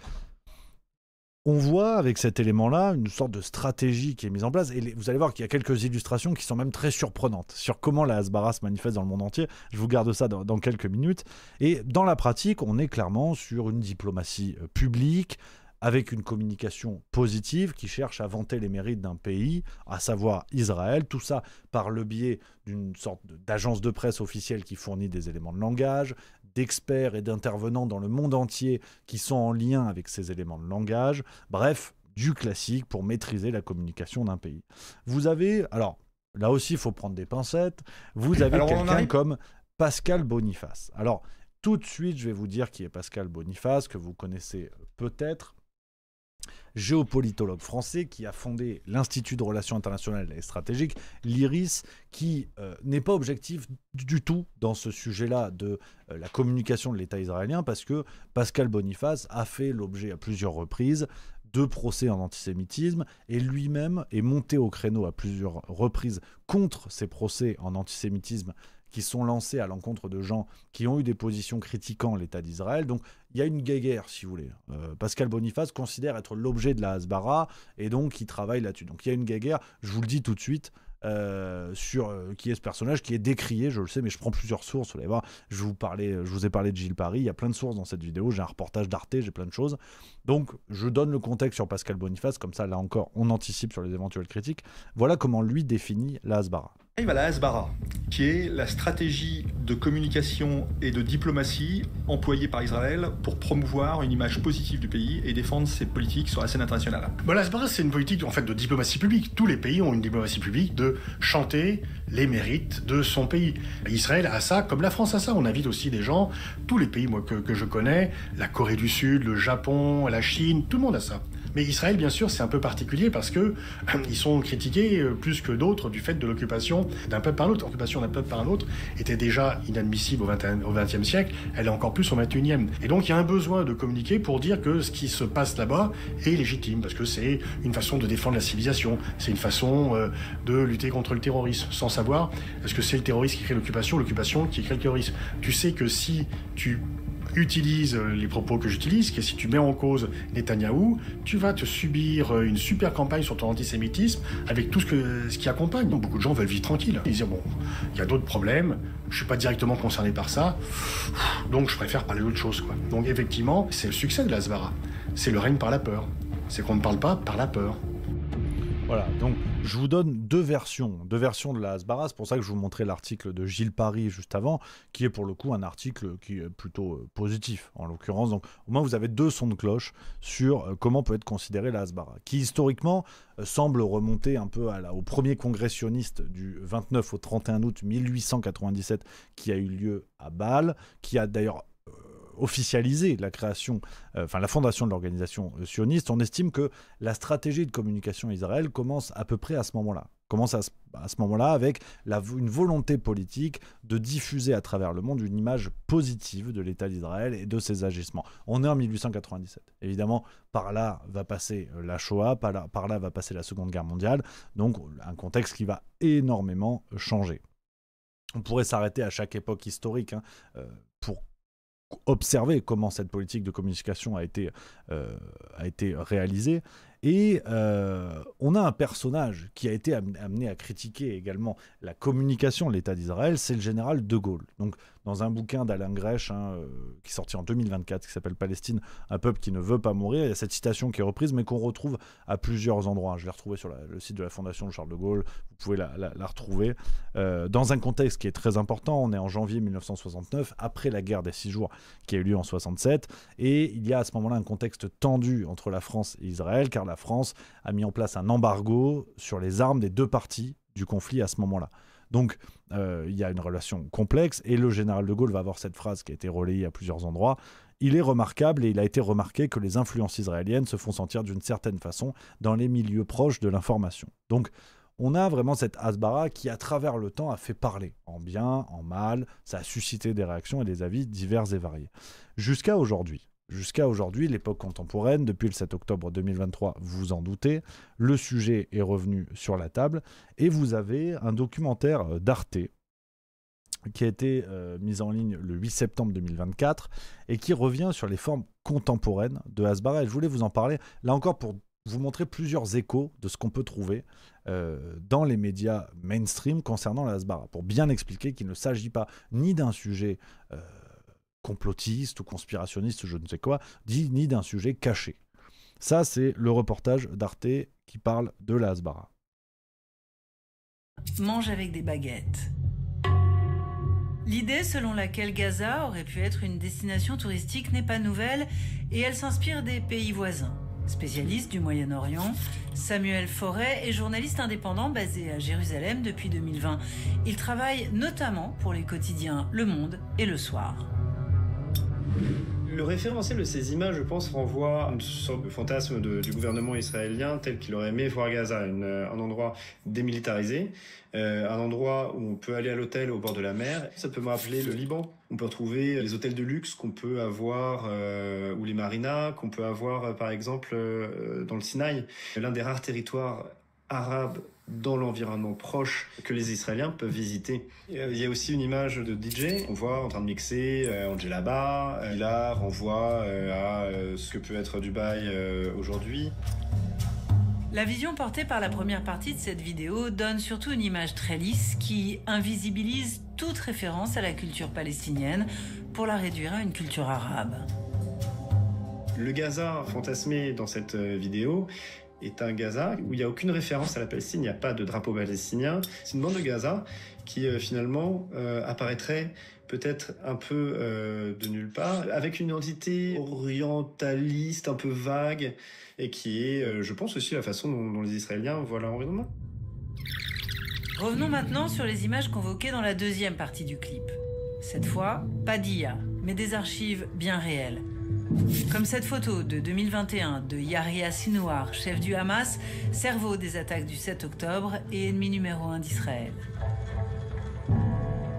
On voit avec cet élément-là une sorte de stratégie qui est mise en place. Et vous allez voir qu'il y a quelques illustrations qui sont même très surprenantes sur comment la Hasbara se manifeste dans le monde entier. Je vous garde ça dans quelques minutes. Et dans la pratique, on est clairement sur une diplomatie publique, avec une communication positive qui cherche à vanter les mérites d'un pays, à savoir Israël, tout ça par le biais d'une sorte d'agence de presse officielle qui fournit des éléments de langage, d'experts et d'intervenants dans le monde entier qui sont en lien avec ces éléments de langage, bref, du classique pour maîtriser la communication d'un pays. Vous avez, alors là aussi il faut prendre des pincettes, vous avez quelqu'un comme Pascal Boniface. Alors tout de suite je vais vous dire qui est Pascal Boniface, que vous connaissez peut-être, géopolitologue français qui a fondé l'Institut de Relations internationales et stratégiques, l'IRIS, qui n'est pas objectif du tout dans ce sujet-là de la communication de l'État israélien, parce que Pascal Boniface a fait l'objet à plusieurs reprises de procès en antisémitisme, et lui-même est monté au créneau à plusieurs reprises contre ces procès en antisémitisme qui sont lancés à l'encontre de gens qui ont eu des positions critiquant l'État d'Israël. Donc il y a une guéguerre, si vous voulez. Pascal Boniface considère être l'objet de la Hasbara, et donc il travaille là-dessus. Donc il y a une guéguerre, je vous le dis tout de suite, sur qui est ce personnage, qui est décrié, je le sais, mais je prends plusieurs sources, vous allez voir, je vous ai parlé de Gilles Paris, il y a plein de sources dans cette vidéo, j'ai un reportage d'Arte, j'ai plein de choses. Donc je donne le contexte sur Pascal Boniface, comme ça là encore on anticipe sur les éventuelles critiques. Voilà comment lui définit la Hasbara. Il va la Hasbara, qui est la stratégie de communication et de diplomatie employée par Israël pour promouvoir une image positive du pays et défendre ses politiques sur la scène internationale. Bon, la Hasbara, c'est une politique en fait de diplomatie publique. Tous les pays ont une diplomatie publique de chanter les mérites de son pays. Israël a ça, comme la France a ça. On invite aussi des gens, tous les pays moi, que je connais, la Corée du Sud, le Japon, la Chine, tout le monde a ça. Mais Israël, bien sûr, c'est un peu particulier parce que ils sont critiqués plus que d'autres du fait de l'occupation d'un peuple par l'autre. L'occupation d'un peuple par un autre était déjà inadmissible au XXe siècle, elle est encore plus au XXIe. Et donc il y a un besoin de communiquer pour dire que ce qui se passe là-bas est légitime, parce que c'est une façon de défendre la civilisation, c'est une façon de lutter contre le terrorisme, sans savoir est-ce que c'est le terrorisme qui crée l'occupation qui crée le terrorisme. Tu sais que si tu utilise les propos que j'utilise, que si tu mets en cause Netanyahou, tu vas te subir une super campagne sur ton antisémitisme avec tout ce qui accompagne. Donc beaucoup de gens veulent vivre tranquille. Ils disent bon, il y a d'autres problèmes, je suis pas directement concerné par ça, donc je préfère parler d'autre chose, quoi. Donc effectivement, c'est le succès de la Hasbara. C'est le règne par la peur. C'est qu'on ne parle pas par la peur. Voilà, donc je vous donne deux versions de la Hasbara. C'est pour ça que je vous montrais l'article de Gilles Paris juste avant, qui est pour le coup un article qui est plutôt positif, en l'occurrence. Donc au moins vous avez deux sons de cloche sur comment peut être considérée la Hasbara, qui historiquement semble remonter un peu au premier congrès sioniste du 29 au 31 août 1897 qui a eu lieu à Bâle, qui a d'ailleurs officialisé la création, la fondation de l'organisation sioniste. On estime que la stratégie de communication Israël commence à peu près à ce moment-là. Commence à ce moment-là avec une volonté politique de diffuser à travers le monde une image positive de l'État d'Israël et de ses agissements. On est en 1897. Évidemment, par là va passer la Shoah, par là va passer la Seconde Guerre mondiale, donc un contexte qui va énormément changer. On pourrait s'arrêter à chaque époque historique pour observer comment cette politique de communication a été réalisée. Et on a un personnage qui a été amené à critiquer également la communication de l'État d'Israël, c'est le général de Gaulle. Donc, dans un bouquin d'Alain Grèche qui est sorti en 2024, qui s'appelle « Palestine, un peuple qui ne veut pas mourir », il y a cette citation qui est reprise, mais qu'on retrouve à plusieurs endroits. Je l'ai retrouvée sur le site de la Fondation de Charles de Gaulle, vous pouvez la retrouver. Dans un contexte qui est très important, on est en janvier 1969, après la guerre des 6 jours qui a eu lieu en 67, et il y a à ce moment-là un contexte tendu entre la France et Israël, car la France a mis en place un embargo sur les armes des deux parties du conflit à ce moment-là. Donc, il y a une relation complexe, et le général de Gaulle va avoir cette phrase qui a été relayée à plusieurs endroits. Il est remarquable, et il a été remarqué, que les influences israéliennes se font sentir d'une certaine façon dans les milieux proches de l'information. Donc, on a vraiment cette Hasbara qui, à travers le temps, a fait parler, en bien, en mal, ça a suscité des réactions et des avis divers et variés. Jusqu'à aujourd'hui, l'époque contemporaine, depuis le 7 octobre 2023, vous vous en doutez, le sujet est revenu sur la table, et vous avez un documentaire d'Arte qui a été mise en ligne le 8 septembre 2024 et qui revient sur les formes contemporaines de Hasbara. Et je voulais vous en parler, là encore, pour vous montrer plusieurs échos de ce qu'on peut trouver dans les médias mainstream concernant la Hasbara, pour bien expliquer qu'il ne s'agit pas ni d'un sujet complotiste ou conspirationniste, je ne sais quoi, ni d'un sujet caché. Ça, c'est le reportage d'Arte qui parle de la Hasbara. Mange avec des baguettes. L'idée selon laquelle Gaza aurait pu être une destination touristique n'est pas nouvelle et elle s'inspire des pays voisins. Spécialiste du Moyen-Orient, Samuel Forêt est journaliste indépendant basé à Jérusalem depuis 2020. Il travaille notamment pour les quotidiens Le Monde et Le Soir. Le référentiel de ces images, je pense, renvoie à une sorte de fantasme du gouvernement israélien tel qu'il aurait aimé voir Gaza, un endroit démilitarisé, un endroit où on peut aller à l'hôtel au bord de la mer. Ça peut me rappeler le Liban. On peut retrouver les hôtels de luxe qu'on peut avoir, ou les marinas qu'on peut avoir, par exemple, dans le Sinaï. L'un des rares territoires arabes dans l'environnement proche que les Israéliens peuvent visiter. Il y a aussi une image de DJ, on voit en train de mixer Angela Ba, là renvoie à ce que peut être Dubaï aujourd'hui. La vision portée par la première partie de cette vidéo donne surtout une image très lisse qui invisibilise toute référence à la culture palestinienne pour la réduire à une culture arabe. Le Gaza fantasmé dans cette vidéo est un Gaza où il n'y a aucune référence à la Palestine, il n'y a pas de drapeau palestinien. C'est une bande de Gaza qui finalement apparaîtrait peut-être un peu de nulle part, avec une identité orientaliste un peu vague, et qui est, je pense aussi, la façon dont les Israéliens voient leur environnement. Revenons maintenant sur les images convoquées dans la deuxième partie du clip. Cette fois, pas d'IA, mais des archives bien réelles. Comme cette photo de 2021 de Yahya Sinouar, chef du Hamas, cerveau des attaques du 7 octobre et ennemi numéro 1 d'Israël.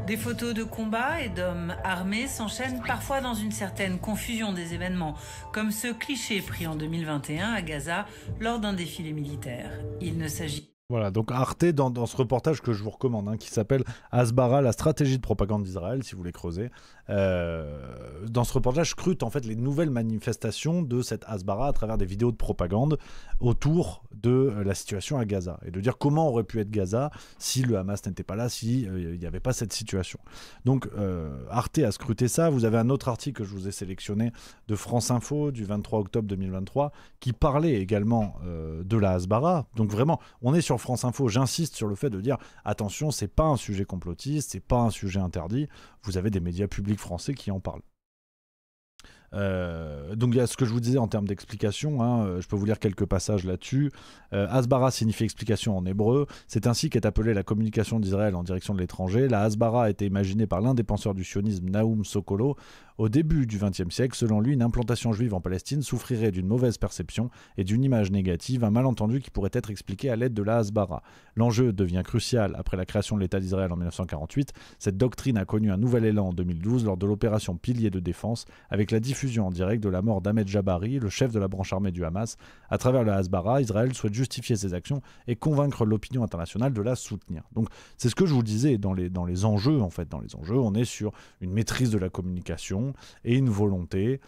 Des photos de combats et d'hommes armés s'enchaînent parfois dans une certaine confusion des événements, comme ce cliché pris en 2021 à Gaza lors d'un défilé militaire. Il ne s'agit Voilà, donc Arte, dans ce reportage que je vous recommande, qui s'appelle Hasbara, la stratégie de propagande d'Israël, si vous voulez creuser, dans ce reportage scrute en fait les nouvelles manifestations de cette Hasbara à travers des vidéos de propagande autour de la situation à Gaza, et de dire comment aurait pu être Gaza si le Hamas n'était pas là, si il n'y avait pas cette situation. Donc Arte a scruté ça. Vous avez un autre article que je vous ai sélectionné de France Info du 23 octobre 2023 qui parlait également de la Hasbara. Donc vraiment, on est sur France Info. J'insiste sur le fait de dire attention, c'est pas un sujet complotiste, c'est pas un sujet interdit. Vous avez des médias publics français qui en parlent. Donc il y a ce que je vous disais en termes d'explication, je peux vous lire quelques passages là-dessus. Hasbara signifie explication en hébreu. C'est ainsi qu'est appelée la communication d'Israël en direction de l'étranger. La Hasbara a été imaginée par l'un des penseurs du sionisme, Naoum Sokolo. Au début du XXe siècle, selon lui, une implantation juive en Palestine souffrirait d'une mauvaise perception et d'une image négative, un malentendu qui pourrait être expliqué à l'aide de la Hasbara. L'enjeu devient crucial après la création de l'État d'Israël en 1948. Cette doctrine a connu un nouvel élan en 2012 lors de l'opération Pilier de défense, avec la diffusion en direct de la mort d'Ahmed Jabari, le chef de la branche armée du Hamas. À travers la Hasbara, Israël souhaite justifier ses actions et convaincre l'opinion internationale de la soutenir. Donc c'est ce que je vous disais dans les enjeux. En fait, dans les enjeux, on est sur une maîtrise de la communication et une volonté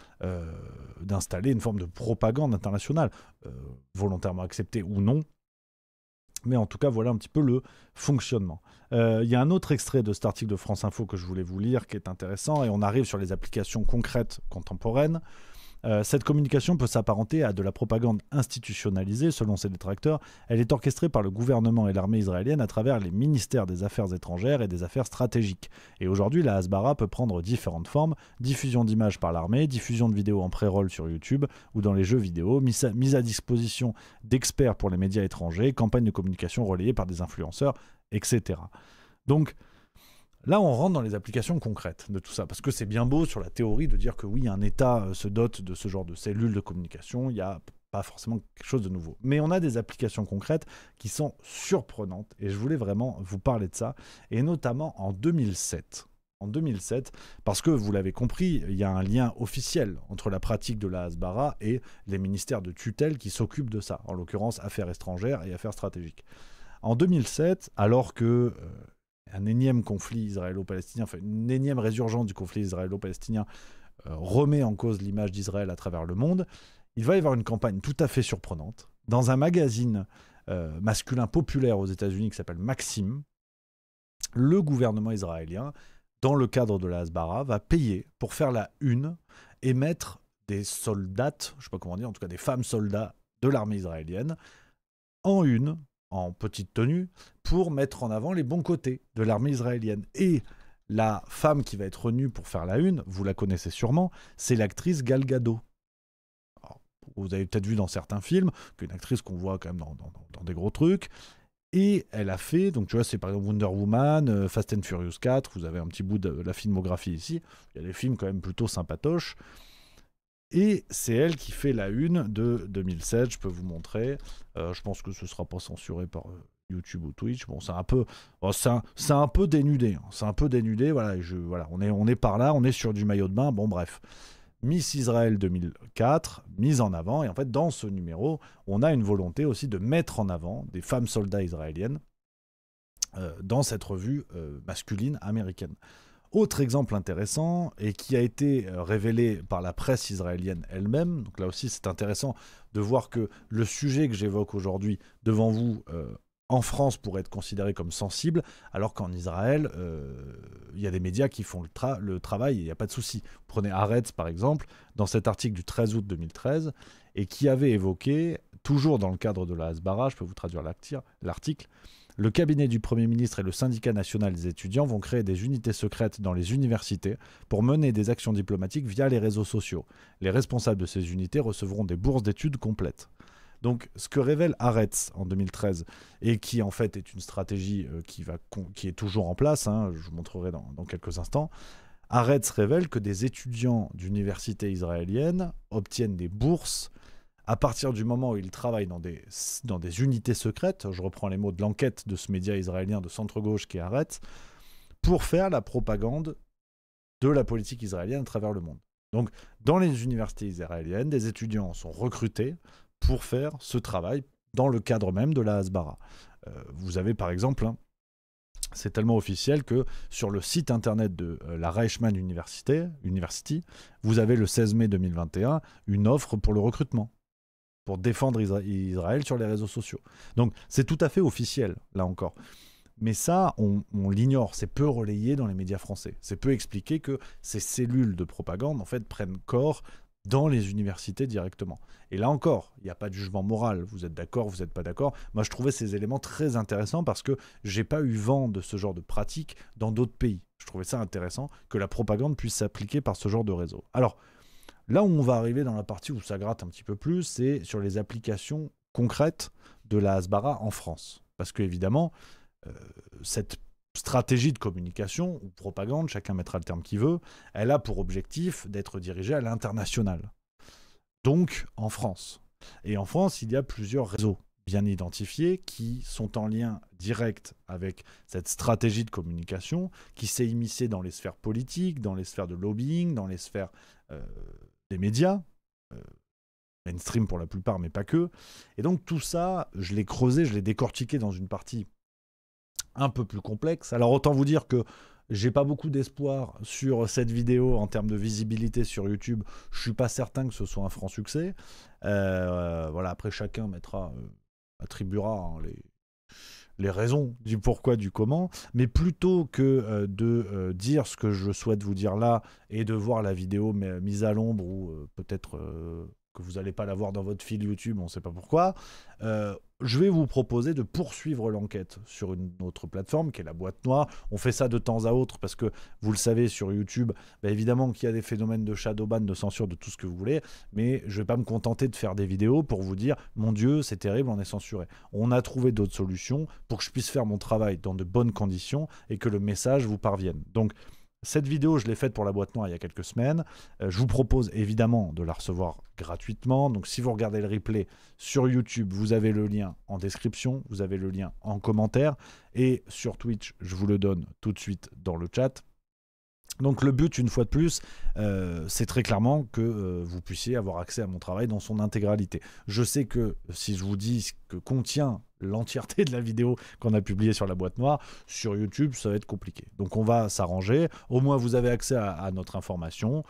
d'installer une forme de propagande internationale, volontairement acceptée ou non. Mais en tout cas, voilà un petit peu le fonctionnement. Il y a un autre extrait de cet article de France Info que je voulais vous lire qui est intéressant, et on arrive sur les applications concrètes contemporaines. Cette communication peut s'apparenter à de la propagande institutionnalisée, selon ses détracteurs. Elle est orchestrée par le gouvernement et l'armée israélienne à travers les ministères des Affaires étrangères et des Affaires stratégiques. Et aujourd'hui, la Hasbara peut prendre différentes formes: diffusion d'images par l'armée, diffusion de vidéos en pré-roll sur YouTube ou dans les jeux vidéo, mise à disposition d'experts pour les médias étrangers, campagne de communication relayée par des influenceurs, etc. Donc, là, on rentre dans les applications concrètes de tout ça, parce que c'est bien beau sur la théorie de dire que oui, un État se dote de ce genre de cellules de communication, il n'y a pas forcément quelque chose de nouveau. Mais on a des applications concrètes qui sont surprenantes, et je voulais vraiment vous parler de ça, et notamment en 2007. En 2007, parce que vous l'avez compris, il y a un lien officiel entre la pratique de la Hasbara et les ministères de tutelle qui s'occupent de ça, en l'occurrence Affaires étrangères et Affaires stratégiques. En 2007, alors que un énième conflit israélo-palestinien, enfin une énième résurgence du conflit israélo-palestinien remet en cause l'image d'Israël à travers le monde, il va y avoir une campagne tout à fait surprenante dans un magazine masculin populaire aux États-Unis qui s'appelle Maxim. Le gouvernement israélien, dans le cadre de la Hasbara, va payer pour faire la une et mettre des soldates, je ne sais pas comment dire, en tout cas des femmes soldats de l'armée israélienne, en une, en petite tenue, pour mettre en avant les bons côtés de l'armée israélienne. Et la femme qui va être nue pour faire la une, vous la connaissez sûrement, c'est l'actrice Gal Gadot. Alors, vous avez peut-être vu dans certains films, qu'une actrice qu'on voit quand même dans des gros trucs, et elle a fait, donc tu vois, c'est par exemple Wonder Woman, Fast and Furious 4, vous avez un petit bout de la filmographie ici, il y a des films quand même plutôt sympatoches, et c'est elle qui fait la une de 2007, je peux vous montrer, je pense que ce ne sera pas censuré par YouTube ou Twitch, bon c'est un peu dénudé, hein. C'est un peu dénudé, voilà, on est par là, on est sur du maillot de bain, bon bref. Miss Israël 2004, mise en avant, et en fait dans ce numéro, on a une volonté aussi de mettre en avant des femmes soldats israéliennes dans cette revue masculine américaine. Autre exemple intéressant, et qui a été révélé par la presse israélienne elle-même, donc là aussi c'est intéressant de voir que le sujet que j'évoque aujourd'hui devant vous, en France, pourrait être considéré comme sensible, alors qu'en Israël, il y a des médias qui font le travail, il n'y a pas de souci. Prenez Haaretz par exemple, dans cet article du 13 août 2013, et qui avait évoqué, toujours dans le cadre de la Hasbara, je peux vous traduire l'article, le cabinet du Premier ministre et le syndicat national des étudiants vont créer des unités secrètes dans les universités pour mener des actions diplomatiques via les réseaux sociaux. Les responsables de ces unités recevront des bourses d'études complètes. Donc, ce que révèle Haaretz en 2013, et qui en fait est une stratégie qui est toujours en place, hein, je vous montrerai dans quelques instants, Haaretz révèle que des étudiants d'universités israéliennes obtiennent des bourses à partir du moment où ils travaillent dans des unités secrètes, je reprends les mots de l'enquête de ce média israélien de centre-gauche qui est Haaretz, pour faire la propagande de la politique israélienne à travers le monde. Donc, dans les universités israéliennes, des étudiants sont recrutés pour faire ce travail dans le cadre même de la Hasbara. Vous avez par exemple, c'est tellement officiel que sur le site internet de la Reichman University, vous avez le 16 mai 2021 une offre pour le recrutement, pour défendre Israël sur les réseaux sociaux. Donc c'est tout à fait officiel, là encore. Mais ça, on l'ignore, c'est peu relayé dans les médias français. C'est peu expliqué que ces cellules de propagande, en fait, prennent corps dans les universités directement. Et là encore, il n'y a pas de jugement moral. Vous êtes d'accord, vous n'êtes pas d'accord. Moi, je trouvais ces éléments très intéressants parce que j'ai pas eu vent de ce genre de pratique dans d'autres pays. Je trouvais ça intéressant que la propagande puisse s'appliquer par ce genre de réseau. Alors, là où on va arriver dans la partie où ça gratte un petit peu plus, c'est sur les applications concrètes de la Hasbara en France. Parce qu'évidemment, cette stratégie de communication ou propagande, chacun mettra le terme qu'il veut, elle a pour objectif d'être dirigée à l'international. Donc en France. Et en France, il y a plusieurs réseaux bien identifiés qui sont en lien direct avec cette stratégie de communication qui s'est immiscée dans les sphères politiques, dans les sphères de lobbying, dans les sphères des médias, mainstream pour la plupart, mais pas que. Et donc tout ça, je l'ai creusé, je l'ai décortiqué dans une partie un peu plus complexe. Alors autant vous dire que j'ai pas beaucoup d'espoir sur cette vidéo en termes de visibilité sur YouTube. Je suis pas certain que ce soit un franc succès. Voilà, après chacun attribuera les raisons du pourquoi, du comment. Mais plutôt que de dire ce que je souhaite vous dire là et de voir la vidéo mise à l'ombre ou peut-être que vous n'allez pas la voir dans votre fil YouTube, on ne sait pas pourquoi, je vais vous proposer de poursuivre l'enquête sur une autre plateforme qui est la Boîte Noire. On fait ça de temps à autre parce que, vous le savez, sur YouTube, évidemment qu'il y a des phénomènes de shadowban, de censure, de tout ce que vous voulez, mais je ne vais pas me contenter de faire des vidéos pour vous dire « Mon Dieu, c'est terrible, on est censuré ». On a trouvé d'autres solutions pour que je puisse faire mon travail dans de bonnes conditions et que le message vous parvienne. Donc, cette vidéo, je l'ai faite pour la Boîte Noire il y a quelques semaines. Je vous propose évidemment de la recevoir gratuitement. Donc si vous regardez le replay sur YouTube, vous avez le lien en description, vous avez le lien en commentaire. Et sur Twitch, je vous le donne tout de suite dans le chat. Donc le but, une fois de plus, c'est très clairement que vous puissiez avoir accès à mon travail dans son intégralité. Je sais que si je vous dis ce que contient l'entièreté de la vidéo qu'on a publiée sur la boîte noire. Sur YouTube, ça va être compliqué. Donc on va s'arranger. Au moins, vous avez accès à notre information.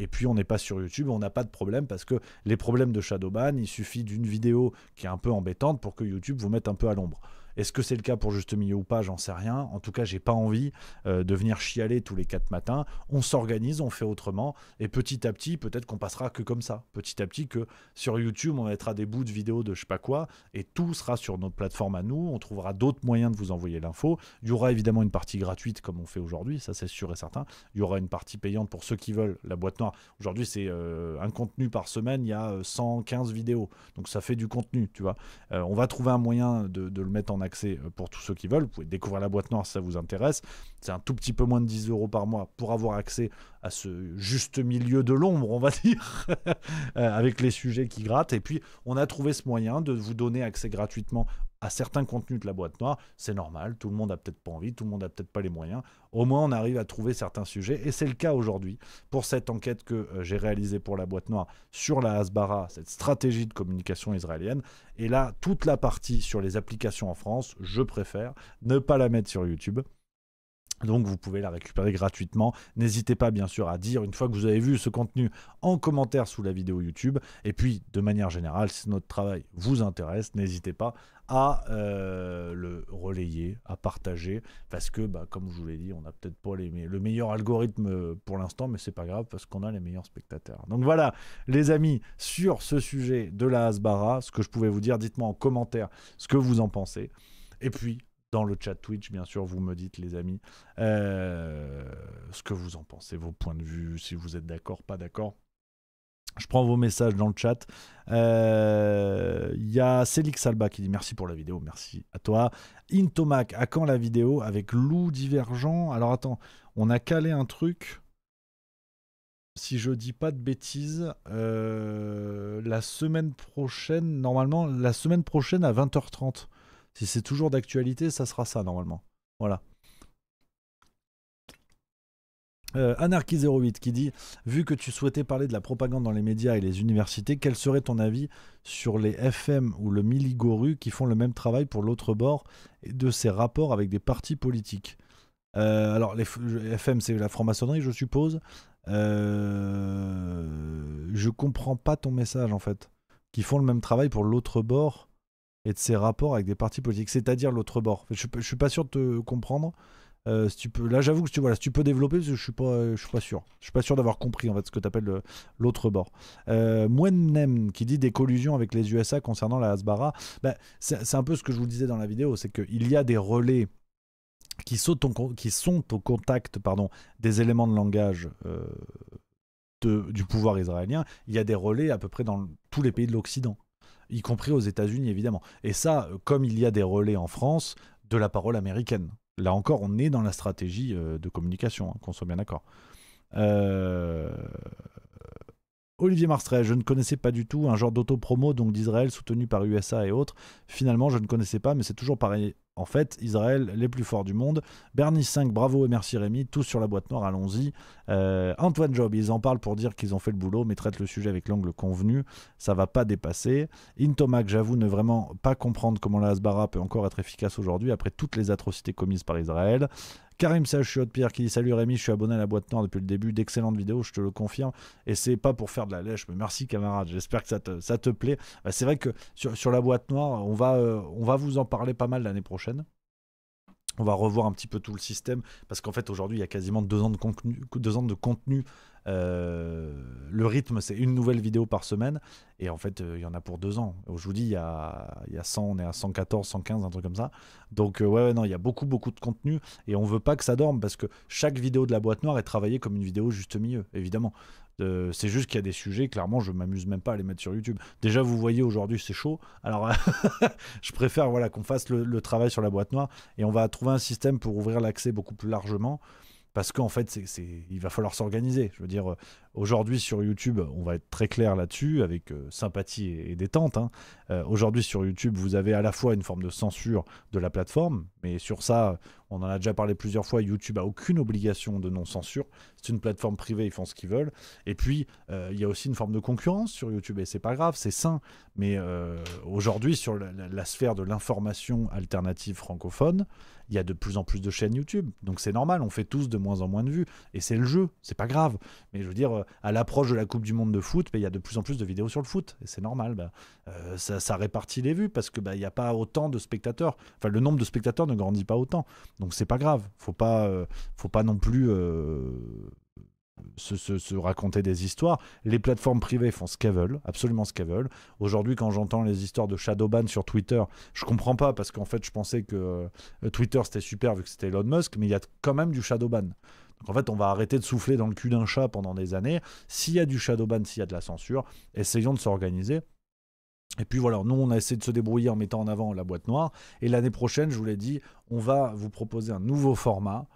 Et puis, on n'est pas sur YouTube, on n'a pas de problème parce que les problèmes de Shadowban, il suffit d'une vidéo qui est un peu embêtante pour que YouTube vous mette un peu à l'ombre. Est-ce que c'est le cas pour Juste Milieu ou pas? J'en sais rien. En tout cas, j'ai pas envie de venir chialer tous les 4 matins. On s'organise, on fait autrement. Et petit à petit, peut-être qu'on passera que comme ça. Petit à petit, que sur YouTube, on mettra des bouts de vidéos de je sais pas quoi. Et tout sera sur notre plateforme à nous. On trouvera d'autres moyens de vous envoyer l'info. Il y aura évidemment une partie gratuite comme on fait aujourd'hui. Ça, c'est sûr et certain. Il y aura une partie payante pour ceux qui veulent la boîte noire. Aujourd'hui, c'est un contenu par semaine. Il y a 115 vidéos. Donc, ça fait du contenu, tu vois. On va trouver un moyen de le mettre en accès pour tous ceux qui veulent. Vous pouvez découvrir la boîte noire si ça vous intéresse. C'est un tout petit peu moins de 10 € par mois pour avoir accès à ce juste milieu de l'ombre, on va dire, avec les sujets qui grattent. Et puis, on a trouvé ce moyen de vous donner accès gratuitement à certains contenus de la boîte noire. C'est normal, tout le monde a peut-être pas envie, tout le monde a peut-être pas les moyens. Au moins, on arrive à trouver certains sujets. Et c'est le cas aujourd'hui pour cette enquête que j'ai réalisée pour la boîte noire sur la Hasbara, cette stratégie de communication israélienne. Et là, toute la partie sur les applications en France, je préfère ne pas la mettre sur YouTube. Donc vous pouvez la récupérer gratuitement. N'hésitez pas bien sûr à dire une fois que vous avez vu ce contenu en commentaire sous la vidéo YouTube. Et puis de manière générale, si notre travail vous intéresse, n'hésitez pas à le relayer, à partager. Parce que comme je vous l'ai dit, on n'a peut-être pas le meilleur algorithme pour l'instant, mais c'est pas grave parce qu'on a les meilleurs spectateurs. Donc voilà les amis, sur ce sujet de la Hasbara, ce que je pouvais vous dire, dites-moi en commentaire ce que vous en pensez. Et puis dans le chat Twitch, bien sûr, vous me dites, les amis, ce que vous en pensez, vos points de vue, si vous êtes d'accord, pas d'accord. Je prends vos messages dans le chat. Il y a Célix Alba qui dit merci pour la vidéo, merci à toi. Intomac, à quand la vidéo avec Lou Divergent? Alors attends, on a calé un truc. Si je dis pas de bêtises, la semaine prochaine, normalement, la semaine prochaine à 20h30. Si c'est toujours d'actualité, ça sera ça normalement. Voilà. Anarchy08 qui dit « Vu que tu souhaitais parler de la propagande dans les médias et les universités, quel serait ton avis sur les FM ou le Miligoru qui font le même travail pour l'autre bord et de ces rapports avec des partis politiques ?» Alors, les FM, c'est la franc-maçonnerie, je suppose. Je comprends pas ton message, en fait. Qui font le même travail pour l'autre bord et de ses rapports avec des partis politiques, c'est-à-dire l'autre bord. Je suis pas sûr de te comprendre. Si tu peux, là, j'avoue que si tu peux développer, parce que je suis pas sûr. Je suis pas sûr d'avoir compris en fait ce que tu appelles l'autre bord. Mwennem qui dit des collusions avec les USA concernant la Hasbara. C'est un peu ce que je vous disais dans la vidéo, c'est qu'il y a des relais qui sont au contact des éléments de langage du pouvoir israélien. Il y a des relais à peu près dans tous les pays de l'Occident, y compris aux États-Unis évidemment. Et ça, comme il y a des relais en France, de la parole américaine. Là encore, on est dans la stratégie de communication, qu'on soit bien d'accord. Olivier Marstret, je ne connaissais pas du tout un genre d'auto-promo donc d'Israël soutenu par USA et autres. Finalement, je ne connaissais pas, mais c'est toujours pareil. En fait, Israël, les plus forts du monde. Bernie 5, bravo et merci Rémi. Tous sur la boîte noire, allons-y. Antoine Job, ils en parlent pour dire qu'ils ont fait le boulot, mais traitent le sujet avec l'angle convenu. Ça va pas dépasser. Intomac, j'avoue ne vraiment pas comprendre comment la Hasbara peut encore être efficace aujourd'hui après toutes les atrocités commises par Israël. Karim Pierre qui dit salut Rémi, je suis abonné à la boîte noire depuis le début, d'excellentes vidéos, je te le confirme, et c'est pas pour faire de la lèche, mais merci camarade, j'espère que ça te plaît. C'est vrai que sur la boîte noire, on va vous en parler pas mal l'année prochaine. On va revoir un petit peu tout le système, parce qu'en fait aujourd'hui il y a quasiment 2 ans de contenu. Le rythme c'est une nouvelle vidéo par semaine, et en fait il y en a pour 2 ans. Je vous dis, il y a 100, on est à 114, 115, un truc comme ça. Donc non, il y a beaucoup de contenu, et on veut pas que ça dorme, parce que chaque vidéo de la boîte noire est travaillée comme une vidéo juste milieu, évidemment. C'est juste qu'il y a des sujets, clairement, je m'amuse même pas à les mettre sur YouTube. Déjà, vous voyez, aujourd'hui, c'est chaud. Alors, je préfère qu'on fasse le travail sur la boîte noire, et on va trouver un système pour ouvrir l'accès beaucoup plus largement, parce qu'en fait, il va falloir s'organiser. Je veux dire, aujourd'hui, sur YouTube, on va être très clair là-dessus, avec sympathie et détente. Aujourd'hui, sur YouTube, vous avez à la fois une forme de censure de la plateforme, mais sur ça, On en a déjà parlé plusieurs fois. YouTube a aucune obligation de non-censure. C'est une plateforme privée, ils font ce qu'ils veulent. Et puis, il y a aussi une forme de concurrence sur YouTube. Et c'est pas grave, c'est sain. Mais aujourd'hui, sur la sphère de l'information alternative francophone, il y a de plus en plus de chaînes YouTube. Donc c'est normal, on fait tous de moins en moins de vues. Et c'est le jeu, c'est pas grave. Mais je veux dire, à l'approche de la Coupe du Monde de foot, il y a de plus en plus de vidéos sur le foot. Et c'est normal. Ça répartit les vues parce qu'il n'y a pas autant de spectateurs. Enfin, le nombre de spectateurs ne grandit pas autant. Donc c'est pas grave. Faut pas non plus se raconter des histoires. Les plateformes privées font ce qu'elles veulent, absolument ce qu'elles veulent. Aujourd'hui, quand j'entends les histoires de shadowban sur Twitter, je comprends pas parce qu'en fait, je pensais que Twitter c'était super vu que c'était Elon Musk, mais il y a quand même du shadowban. Donc en fait, on va arrêter de souffler dans le cul d'un chat pendant des années. S'il y a du shadowban, s'il y a de la censure, essayons de s'organiser. Et puis voilà, nous on a essayé de se débrouiller en mettant en avant la boîte noire. Et l'année prochaine, je vous l'ai dit, on va vous proposer un nouveau format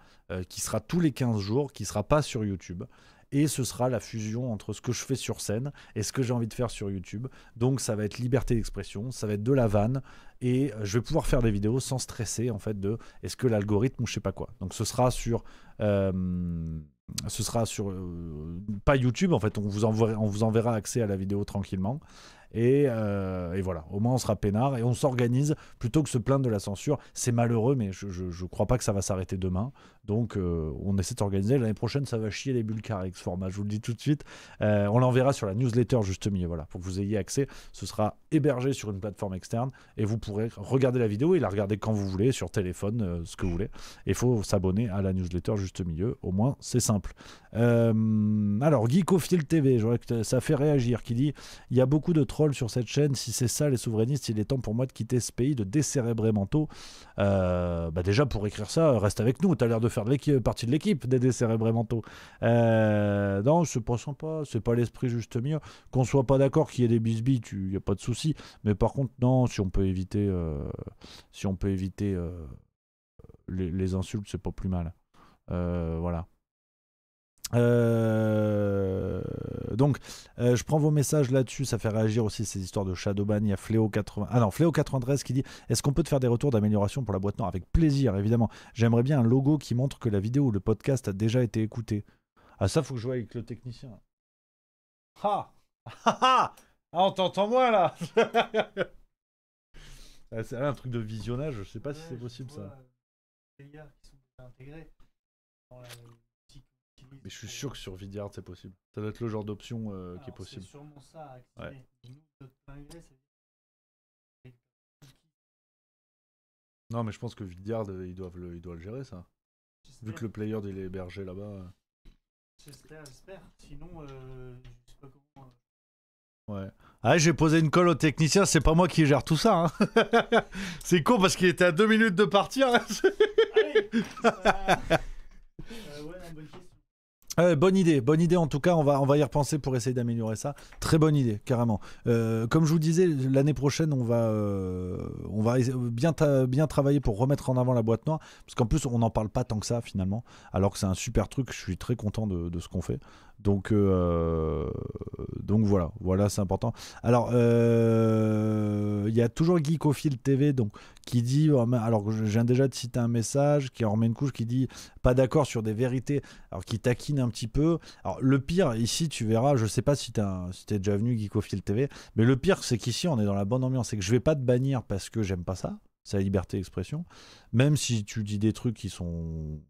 qui sera tous les 15 jours, qui ne sera pas sur YouTube. Et ce sera la fusion entre ce que je fais sur scène et ce que j'ai envie de faire sur YouTube. Donc ça va être liberté d'expression, ça va être de la vanne. Et je vais pouvoir faire des vidéos sans stresser en fait de est-ce que l'algorithme ou je sais pas quoi. Donc ce sera sur... pas YouTube en fait, on vous enverra accès à la vidéo tranquillement et voilà, au moins on sera peinard et on s'organise plutôt que se plaindre de la censure. C'est malheureux mais je crois pas que ça va s'arrêter demain, donc on essaie de s'organiser. L'année prochaine ça va chier les bulles carrées ce format, je vous le dis tout de suite. On l'enverra sur la newsletter juste milieu, voilà, pour que vous ayez accès. Ce sera hébergé sur une plateforme externe et vous pourrez regarder la vidéo et la regarder quand vous voulez, sur téléphone, ce que vous voulez. Et il faut s'abonner à la newsletter juste milieu, au moins c'est simple. Alors Geekophile TV, je vois que ça fait réagir, qui dit il y a beaucoup de trolls sur cette chaîne, si c'est ça les souverainistes, il est temps pour moi de quitter ce pays, de décérébrer mentaux. Déjà pour écrire ça, reste avec nous, t'as l'air de faire partie de l'équipe des décérébrés mentaux. Non, c'est pas sympa, c'est pas l'esprit juste mieux. Qu'on soit pas d'accord qu'il y ait des bisbilles, il n'y a pas de souci, mais par contre non, si on peut éviter les insultes, c'est pas plus mal. Voilà. Donc je prends vos messages là-dessus, ça fait réagir aussi ces histoires de shadowban. Il y a Fléau93 qui dit est-ce qu'on peut te faire des retours d'amélioration pour la boîte noire? Avec plaisir, évidemment. J'aimerais bien un logo qui montre que la vidéo ou le podcast a déjà été écouté. Ah, ça faut que je joue avec le technicien. On t'entend moi là. C'est un truc de visionnage, je sais pas si c'est possible ça. Mais je suis sûr que sur Vidyard c'est possible. Ça doit être le genre d'option qui est possible. C'est sûrement ça. Ouais. Non mais je pense que Vidyard ils doivent le gérer ça. Vu que le player il est hébergé là-bas. J'espère. Sinon je sais pas comment. Ouais. Ah, j'ai posé une colle au technicien, c'est pas moi qui gère tout ça. Hein. C'est con parce qu'il était à 2 minutes de partir. Allez, bonne idée en tout cas, on va y repenser pour essayer d'améliorer ça. Très bonne idée, carrément. Comme je vous disais, l'année prochaine on va bien travailler pour remettre en avant la boîte noire, parce qu'en plus on n'en parle pas tant que ça finalement, alors que c'est un super truc, je suis très content de ce qu'on fait. Donc voilà, c'est important. Alors il y a toujours Geekophile TV qui dit, alors je viens déjà de citer un message qui en remet une couche, qui dit pas d'accord sur des vérités, alors qui taquine un petit peu. Alors le pire ici, tu verras, je sais pas si t'es déjà venu Geekophile TV, mais le pire c'est qu'ici on est dans la bonne ambiance, c'est que je vais pas te bannir parce que j'aime pas ça. C'est la liberté d'expression, même si tu dis des trucs qui sont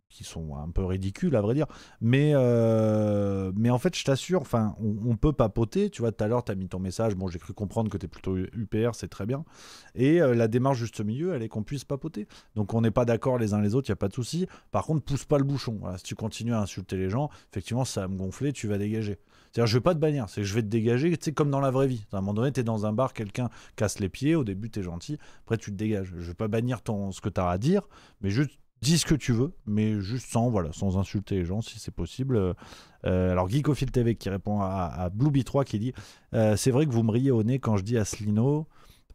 un peu ridicules à vrai dire, mais en fait je t'assure, enfin on peut papoter, tu vois. Tout à l'heure t'as mis ton message, bon j'ai cru comprendre que t'es plutôt UPR, c'est très bien, et la démarche juste milieu elle est qu'on puisse papoter, donc on n'est pas d'accord les uns les autres, il n'y a pas de souci. Par contre pousse pas le bouchon, voilà. Si tu continues à insulter les gens, effectivement ça va me gonfler, tu vas dégager. C'est-à-dire, je vais pas te bannir, c'est que je vais te dégager, tu sais, comme dans la vraie vie. À un moment donné, t'es dans un bar, quelqu'un casse les pieds, au début t'es gentil, après tu te dégages. Je vais pas bannir ce que t'as à dire, mais juste dis ce que tu veux, mais juste sans insulter les gens si c'est possible. Alors Geekophile TV qui répond à Blueby3 qui dit c'est vrai que vous me riez au nez quand je dis Asselineau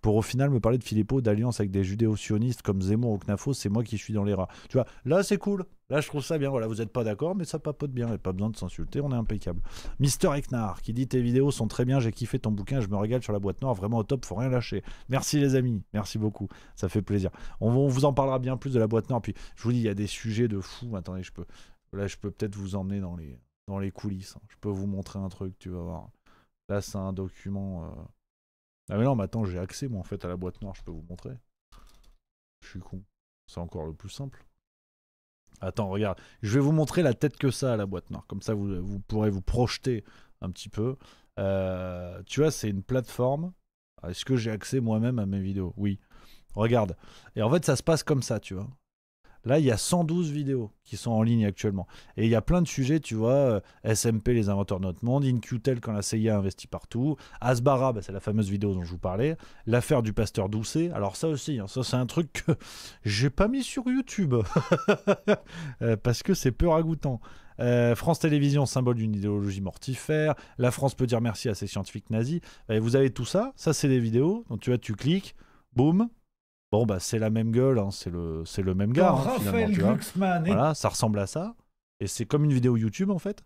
pour au final me parler de Philippot, d'alliance avec des judéo-sionistes comme Zemmour ou Knafo, c'est moi qui suis dans l'erreur. Tu vois, là c'est cool. Là je trouve ça bien. Voilà, vous n'êtes pas d'accord, mais ça papote bien. Il n'y a pas besoin de s'insulter, on est impeccable. Mister Eknar qui dit tes vidéos sont très bien, j'ai kiffé ton bouquin, je me régale sur la boîte noire, vraiment au top, faut rien lâcher. Merci les amis, merci beaucoup, ça fait plaisir. On vous en parlera bien plus de la boîte noire. Puis je vous dis, il y a des sujets de fou. Attendez, je peux peut-être vous emmener dans les coulisses. Je peux vous montrer un truc, tu vas voir. Là, c'est un document. Ah, mais non, mais attends, j'ai accès, moi, en fait, à la boîte noire, je peux vous montrer. Je suis con. C'est encore le plus simple. Attends, regarde. Je vais vous montrer la tête que ça à la boîte noire. Comme ça, vous pourrez vous projeter un petit peu. Tu vois, c'est une plateforme. Est-ce que j'ai accès moi-même à mes vidéos? Oui. Regarde. Et en fait, ça se passe comme ça, tu vois. Là, il y a 112 vidéos qui sont en ligne actuellement. Et il y a plein de sujets, tu vois. SMP, les inventeurs de notre monde. InQtel, quand la CIA investit partout. Asbara, c'est la fameuse vidéo dont je vous parlais. L'affaire du pasteur Doucet. Alors ça aussi, ça c'est un truc que j'ai pas mis sur YouTube. Parce que c'est peu ragoûtant. France Télévisions, symbole d'une idéologie mortifère. La France peut dire merci à ces scientifiques nazis. Et vous avez tout ça. Ça, c'est des vidéos. Donc tu vois, tu cliques. Boum. Bon, c'est la même gueule, hein, c'est le même gars. Raphaël Glucksmann. Voilà, ça ressemble à ça. Et c'est comme une vidéo YouTube, en fait.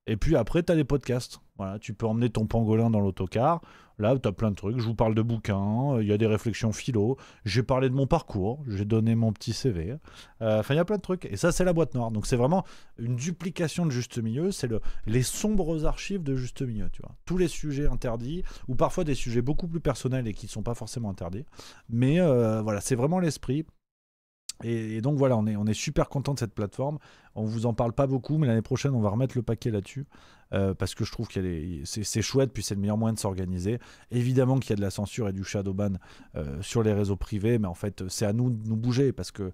Et puis après, tu as des podcasts. Voilà, tu peux emmener ton pangolin dans l'autocar. Là, tu as plein de trucs. Je vous parle de bouquins. Il y a des réflexions philo. J'ai parlé de mon parcours. J'ai donné mon petit CV. Enfin, il y a plein de trucs. Et ça, c'est la boîte noire. Donc, c'est vraiment une duplication de Juste Milieu. C'est les sombres archives de Juste Milieu. Tu vois. Tous les sujets interdits, ou parfois des sujets beaucoup plus personnels et qui ne sont pas forcément interdits. Mais voilà, c'est vraiment l'esprit. Et donc voilà, on est super content de cette plateforme. On vous en parle pas beaucoup, mais l'année prochaine, on va remettre le paquet là-dessus. Parce que je trouve que c'est chouette, puis c'est le meilleur moyen de s'organiser. Évidemment qu'il y a de la censure et du shadowban sur les réseaux privés, mais en fait, c'est à nous de nous bouger, parce que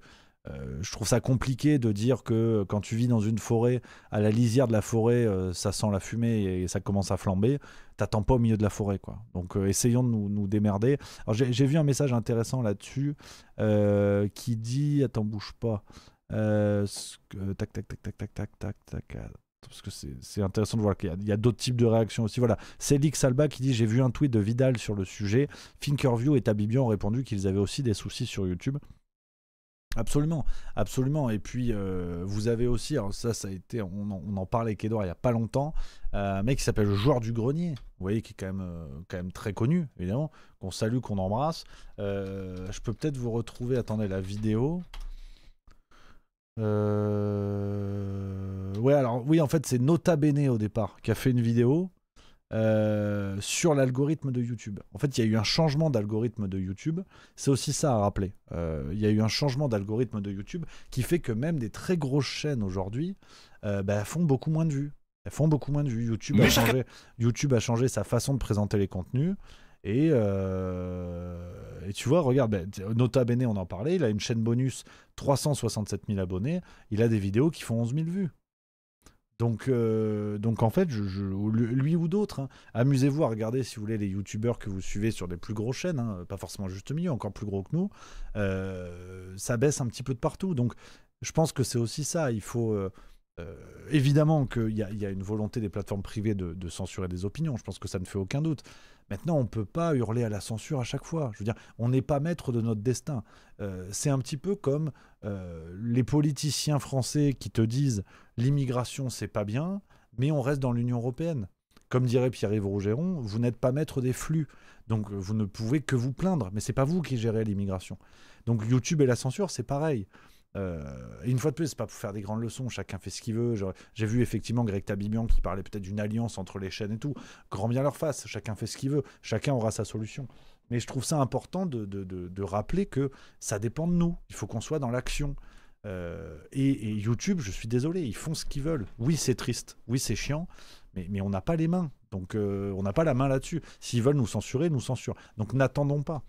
je trouve ça compliqué de dire que quand tu vis dans une forêt, à la lisière de la forêt, ça sent la fumée et ça commence à flamber. T'attends pas au milieu de la forêt, quoi. Donc essayons de nous démerder. Alors j'ai vu un message intéressant là-dessus qui dit, attends, bouge pas. Tac. Parce que c'est intéressant de voir qu'il y a d'autres types de réactions aussi. Voilà, c'est Lix Alba qui dit: j'ai vu un tweet de Vidal sur le sujet. Thinkerview et Tabibian ont répondu qu'ils avaient aussi des soucis sur YouTube. Absolument, absolument. Et puis vous avez aussi, alors ça a été, on en parlait avec Edouard il n'y a pas longtemps, un mec qui s'appelle le joueur du grenier, vous voyez, qui est quand même très connu, évidemment, qu'on salue, qu'on embrasse. Je peux peut-être vous retrouver, attendez, la vidéo. Ouais, alors oui, en fait c'est Nota Bene au départ qui a fait une vidéo sur l'algorithme de YouTube. En fait, il y a eu un changement d'algorithme de YouTube. C'est aussi ça à rappeler. Il y a eu un changement d'algorithme de YouTube qui fait que même des très grosses chaînes aujourd'hui font beaucoup moins de vues. Elles font beaucoup moins de vues. YouTube a changé sa façon de présenter les contenus. Et tu vois, regarde, Nota Bene, on en parlait, il a une chaîne bonus, 367 000 abonnés, il a des vidéos qui font 11 000 vues. Donc en fait, lui ou d'autres, hein, amusez-vous à regarder, si vous voulez, les youtubeurs que vous suivez sur des plus grosses chaînes, hein, pas forcément Juste Milieu, encore plus gros que nous, ça baisse un petit peu de partout. Donc je pense que c'est aussi ça, il faut... évidemment qu'il y a une volonté des plateformes privées de censurer des opinions, je pense que ça ne fait aucun doute. Maintenant, on ne peut pas hurler à la censure à chaque fois. Je veux dire, on n'est pas maître de notre destin. C'est un petit peu comme les politiciens français qui te disent l'immigration, c'est pas bien, mais on reste dans l'Union européenne. Comme dirait Pierre-Yves Rougeron, vous n'êtes pas maître des flux. Donc vous ne pouvez que vous plaindre, mais c'est pas vous qui gérez l'immigration. Donc YouTube et la censure, c'est pareil. Et une fois de plus, c'est pas pour faire des grandes leçons, chacun fait ce qu'il veut. J'ai vu effectivement Greg Tabibian qui parlait peut-être d'une alliance entre les chaînes et tout. Grand bien leur face, chacun fait ce qu'il veut, chacun aura sa solution. Mais je trouve ça important de rappeler que ça dépend de nous. Il faut qu'on soit dans l'action. Et YouTube, je suis désolé, ils font ce qu'ils veulent. Oui, c'est triste, oui, c'est chiant, mais on n'a pas les mains. Donc on n'a pas la main là-dessus. S'ils veulent nous censurer, nous censurent. Donc n'attendons pas.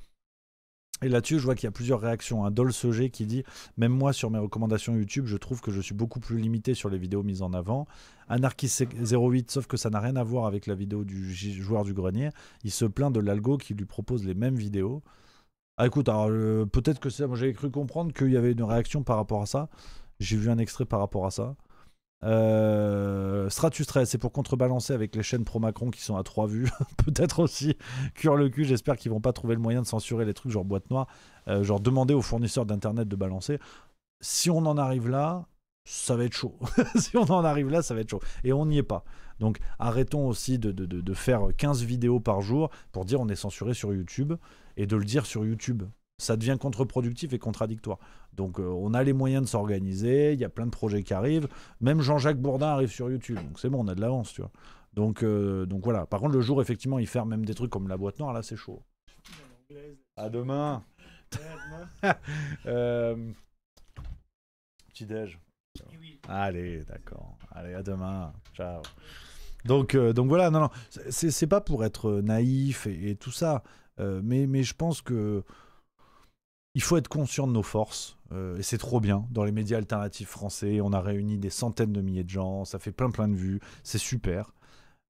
Et là-dessus, je vois qu'il y a plusieurs réactions. Dolce G qui dit « Même moi, sur mes recommandations YouTube, je trouve que je suis beaucoup plus limité sur les vidéos mises en avant. » Anarchist08, sauf que ça n'a rien à voir avec la vidéo du joueur du grenier. Il se plaint de l'algo qui lui propose les mêmes vidéos. Ah écoute, alors peut-être que c'est ça. Moi, j'avais cru comprendre qu'il y avait une réaction par rapport à ça. J'ai vu un extrait par rapport à ça. Stratus 13, c'est pour contrebalancer avec les chaînes pro-Macron qui sont à 3 vues. Peut-être aussi cuire le cul. J'espère qu'ils vont pas trouver le moyen de censurer les trucs genre boîte noire. Genre demander aux fournisseurs d'internet de balancer. Si on en arrive là, ça va être chaud. Si on en arrive là, ça va être chaud. Et on n'y est pas. Donc arrêtons aussi de faire 15 vidéos par jour pour dire on est censuré sur YouTube et de le dire sur YouTube. Ça devient contre-productif et contradictoire. Donc on a les moyens de s'organiser, il y a plein de projets qui arrivent. Même Jean-Jacques Bourdin arrive sur YouTube. Donc c'est bon, on a de l'avance, tu vois. Donc voilà. Par contre, le jour, effectivement, il ferme même des trucs comme la boîte noire, là, c'est chaud. À demain. Petit-déj. Allez, d'accord. Allez, à demain. Ciao. Donc voilà, non, c'est pas pour être naïf et tout ça, mais je pense que il faut être conscient de nos forces, et c'est trop bien. Dans les médias alternatifs français, on a réuni des centaines de milliers de gens, ça fait plein de vues, c'est super.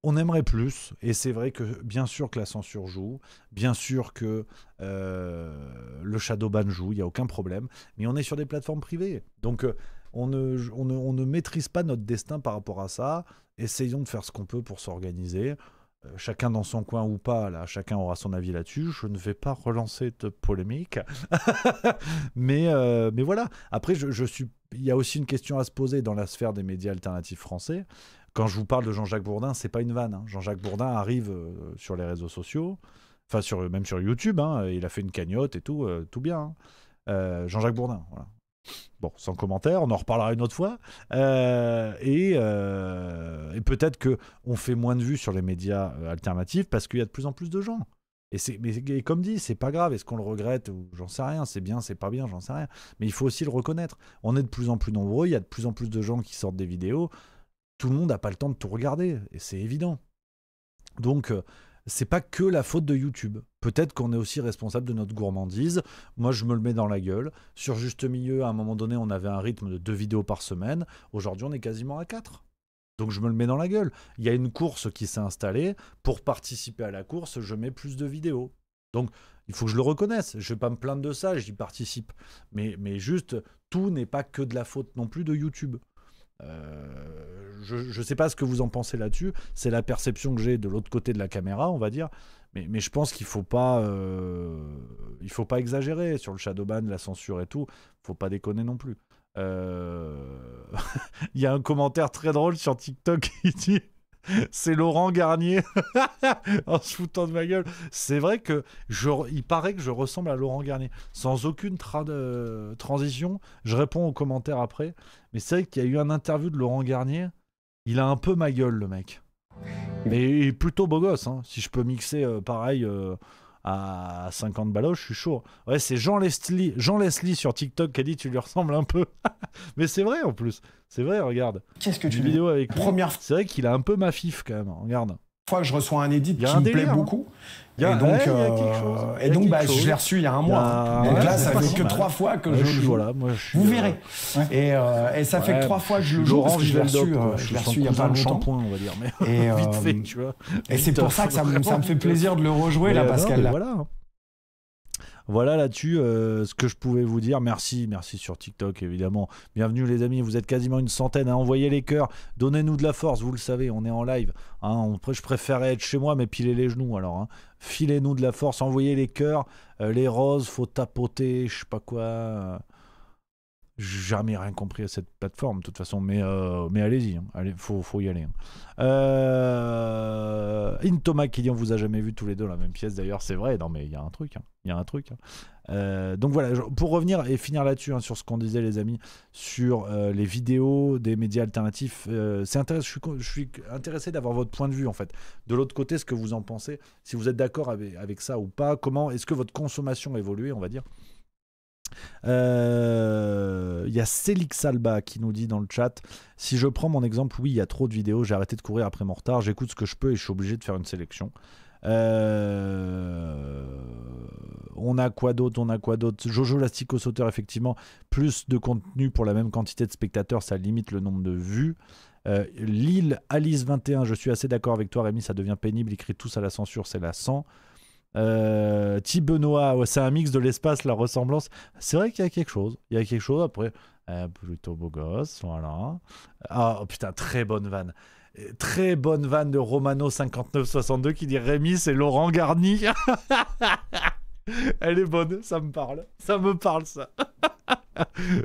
On aimerait plus, et c'est vrai que bien sûr que la censure joue, bien sûr que le shadowban joue, il n'y a aucun problème, mais on est sur des plateformes privées, donc on ne maîtrise pas notre destin par rapport à ça. Essayons de faire ce qu'on peut pour s'organiser. Chacun dans son coin ou pas, là, chacun aura son avis là-dessus. Je ne vais pas relancer de polémique. mais voilà. Après, il y a aussi une question à se poser dans la sphère des médias alternatifs français. Quand je vous parle de Jean-Jacques Bourdin, c'est pas une vanne. Hein. Jean-Jacques Bourdin arrive sur les réseaux sociaux, enfin même sur YouTube. Hein, il a fait une cagnotte et tout, tout bien. Hein. Jean-Jacques Bourdin, voilà. Bon, sans commentaire, on en reparlera une autre fois. Et peut-être qu'on fait moins de vues sur les médias alternatifs parce qu'il y a de plus en plus de gens. Et comme dit, c'est pas grave. Est-ce qu'on le regrette? J'en sais rien. C'est bien, c'est pas bien, j'en sais rien. Mais il faut aussi le reconnaître. On est de plus en plus nombreux. Il y a de plus en plus de gens qui sortent des vidéos. Tout le monde n'a pas le temps de tout regarder. Et c'est évident. Donc, c'est pas que la faute de YouTube. Peut-être qu'on est aussi responsable de notre gourmandise. Moi, je me le mets dans la gueule. Sur Juste Milieu, à un moment donné, on avait un rythme de 2 vidéos par semaine. Aujourd'hui, on est quasiment à 4. Donc, je me le mets dans la gueule. Il y a une course qui s'est installée. Pour participer à la course, je mets plus de vidéos. Donc, il faut que je le reconnaisse. Je vais pas me plaindre de ça, j'y participe. Mais juste, tout n'est pas que de la faute non plus de YouTube. Je sais pas ce que vous en pensez là-dessus. C'est la perception que j'ai de l'autre côté de la caméra, on va dire. Mais je pense qu'il faut pas exagérer sur le shadowban, la censure et tout. Faut pas déconner non plus. Il y a un commentaire très drôle sur TikTok qui dit c'est Laurent Garnier en se foutant de ma gueule. C'est vrai que il paraît que je ressemble à Laurent Garnier. Sans aucune transition, je réponds aux commentaires après. Mais c'est vrai qu'il y a eu un interview de Laurent Garnier. Il a un peu ma gueule, le mec. Mais il est plutôt beau gosse. Hein. Si je peux mixer pareil à 50 baloches, je suis chaud. Ouais, c'est Jean Leslie sur TikTok qui a dit tu lui ressembles un peu. Mais c'est vrai en plus. C'est vrai, regarde. Qu'est-ce que tu dis vidéo avec lui. Première C'est vrai qu'il a un peu ma fif quand même. Regarde. Fois que je reçois un edit qui me plaît beaucoup. Et donc, je l'ai reçu il y a un mois. Donc là, ça fait que 3 fois que je le joue. Vous verrez. Et ça fait que 3 fois que je le joue parce que je l'ai reçu il y a pas longtemps. On va dire, mais vite fait, tu vois. Et c'est pour ça que ça me fait plaisir de le rejouer là, Pascal. Voilà là-dessus ce que je pouvais vous dire. Merci sur TikTok évidemment. Bienvenue les amis, vous êtes quasiment une centaine. Hein. Envoyez les cœurs, donnez-nous de la force, vous le savez, on est en live. Hein. Je préférais être chez moi mais piler les genoux alors. Hein. Filez-nous de la force, envoyez les cœurs, les roses, faut tapoter, je sais pas quoi. J'ai jamais rien compris à cette plateforme de toute façon, mais allez-y, hein. Allez, faut y aller. Hein. Intoma qui dit on vous a jamais vu tous les deux la même pièce d'ailleurs, c'est vrai, non mais il y a un truc. Hein. Donc voilà, pour revenir et finir là-dessus hein, sur ce qu'on disait les amis, sur les vidéos des médias alternatifs, c'est intéressant, je suis intéressé d'avoir votre point de vue en fait. De l'autre côté, ce que vous en pensez, si vous êtes d'accord avec ça ou pas, comment est-ce que votre consommation a évolué, on va dire. Il y a Célix Alba qui nous dit dans le chat: si je prends mon exemple, oui, il y a trop de vidéos, j'ai arrêté de courir après mon retard, j'écoute ce que je peux et je suis obligé de faire une sélection. On a quoi d'autre? Jojo l'astico sauteur, effectivement, plus de contenu pour la même quantité de spectateurs, ça limite le nombre de vues. Lille Alice 21, je suis assez d'accord avec toi Rémi, ça devient pénible, ils crient tous à la censure, c'est la 100. Benoît, ouais, c'est un mix de l'espace, la ressemblance. C'est vrai qu'il y a quelque chose. Après, Plutôt beau gosse, voilà. Ah, oh, putain, très bonne vanne. Très bonne vanne de Romano5962 qui dit Rémi, c'est Laurent Garny. Elle est bonne, ça me parle. Ça me parle, ça.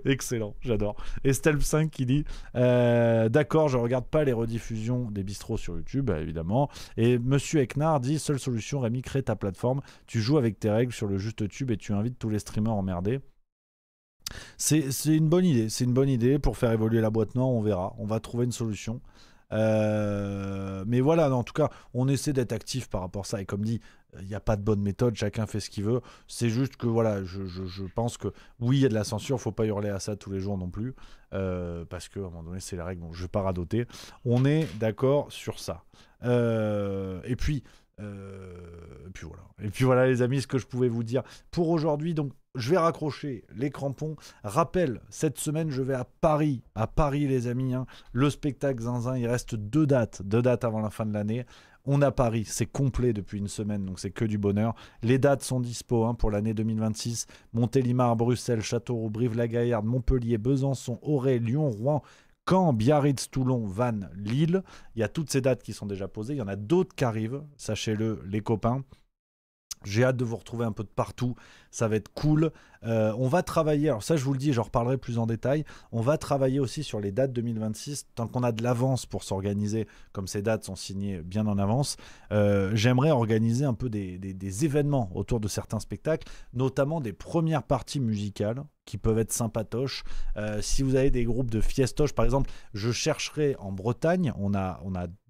Excellent, j'adore. Estelle 5 qui dit d'accord, je regarde pas les rediffusions des bistrots sur YouTube, évidemment. Et Monsieur Eknar dit seule solution, Rémi, crée ta plateforme. Tu joues avec tes règles sur le juste tube et tu invites tous les streamers emmerdés. C'est une bonne idée. C'est une bonne idée pour faire évoluer la boîte noire. On verra. On va trouver une solution. Mais voilà, en tout cas, on essaie d'être actif par rapport à ça. Et comme dit, il n'y a pas de bonne méthode, chacun fait ce qu'il veut. C'est juste que voilà, je pense que oui, il y a de la censure, il ne faut pas hurler à ça tous les jours non plus. Parce qu'à un moment donné, c'est la règle, donc je ne vais pas radoter. On est d'accord sur ça. Et puis voilà. Et puis voilà, les amis, ce que je pouvais vous dire pour aujourd'hui. Donc, je vais raccrocher les crampons. Rappel, cette semaine, je vais à Paris. À Paris, les amis. Hein. Le spectacle Zinzin, il reste 2 dates. 2 dates avant la fin de l'année. On a Paris, c'est complet depuis une semaine, donc c'est que du bonheur. Les dates sont dispo hein, pour l'année 2026. Montélimar, Bruxelles, Châteauroux, Brive-la-Gaillarde, Montpellier, Besançon, Auray, Lyon, Rouen, Caen, Biarritz, Toulon, Vannes, Lille. Il y a toutes ces dates qui sont déjà posées. Il y en a d'autres qui arrivent, sachez-le, les copains. J'ai hâte de vous retrouver un peu de partout, ça va être cool. On va travailler, alors ça je vous le dis, j'en reparlerai plus en détail, on va travailler aussi sur les dates 2026, tant qu'on a de l'avance pour s'organiser, comme ces dates sont signées bien en avance, j'aimerais organiser un peu des événements autour de certains spectacles, notamment des premières parties musicales qui peuvent être sympatoches. Si vous avez des groupes de fiestoches, par exemple, je chercherai en Bretagne, on a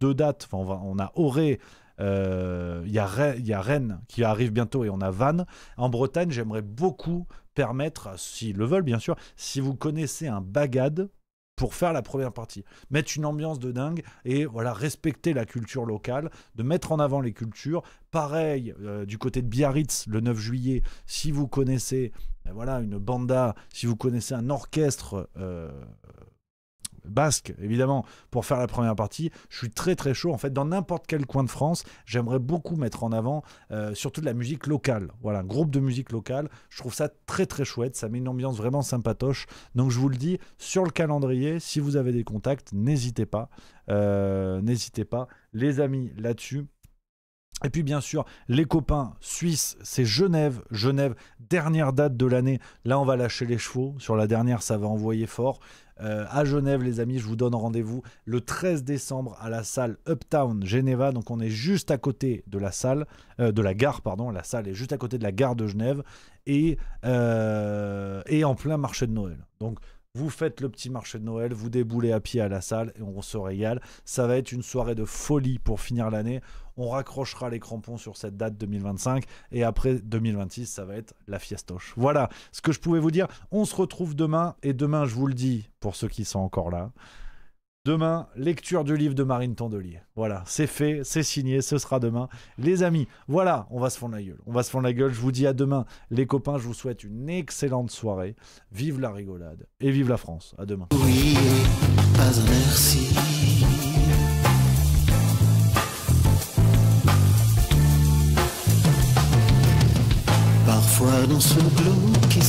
2 dates, enfin on a Auray, il y a Rennes qui arrive bientôt et on a Vannes. En Bretagne, j'aimerais beaucoup permettre, s'ils le veulent bien sûr, si vous connaissez un bagad pour faire la première partie, mettre une ambiance de dingue et voilà, respecter la culture locale, de mettre en avant les cultures. Pareil, du côté de Biarritz, le 9 juillet, si vous connaissez voilà, une banda, si vous connaissez un orchestre basque, évidemment, pour faire la première partie, je suis très très chaud. En fait, dans n'importe quel coin de France, j'aimerais beaucoup mettre en avant surtout de la musique locale. Voilà, un groupe de musique locale. Je trouve ça très très chouette. Ça met une ambiance vraiment sympatoche. Donc, je vous le dis, sur le calendrier, si vous avez des contacts, n'hésitez pas. N'hésitez pas, les amis, là-dessus. Et puis bien sûr, les copains suisses, c'est Genève. Genève, dernière date de l'année. Là, on va lâcher les chevaux. Sur la dernière, ça va envoyer fort. À Genève, les amis, je vous donne rendez-vous le 13 décembre à la salle Uptown Geneva. Donc, on est juste à côté de la salle, de la gare, pardon. La salle est juste à côté de la gare de Genève et en plein marché de Noël. Donc, vous faites le petit marché de Noël, vous déboulez à pied à la salle et on se régale. Ça va être une soirée de folie pour finir l'année. On raccrochera les crampons sur cette date 2025 et après 2026, ça va être la fiestoche. Voilà ce que je pouvais vous dire. On se retrouve demain et demain, je vous le dis pour ceux qui sont encore là. Demain, lecture du livre de Marine Tondelier. Voilà, c'est fait, c'est signé, ce sera demain. Les amis, voilà, on va se fondre la gueule. On va se fondre la gueule, je vous dis à demain. Les copains, je vous souhaite une excellente soirée. Vive la rigolade et vive la France. À demain. Oui, pas un merci. Parfois dans ce glauque,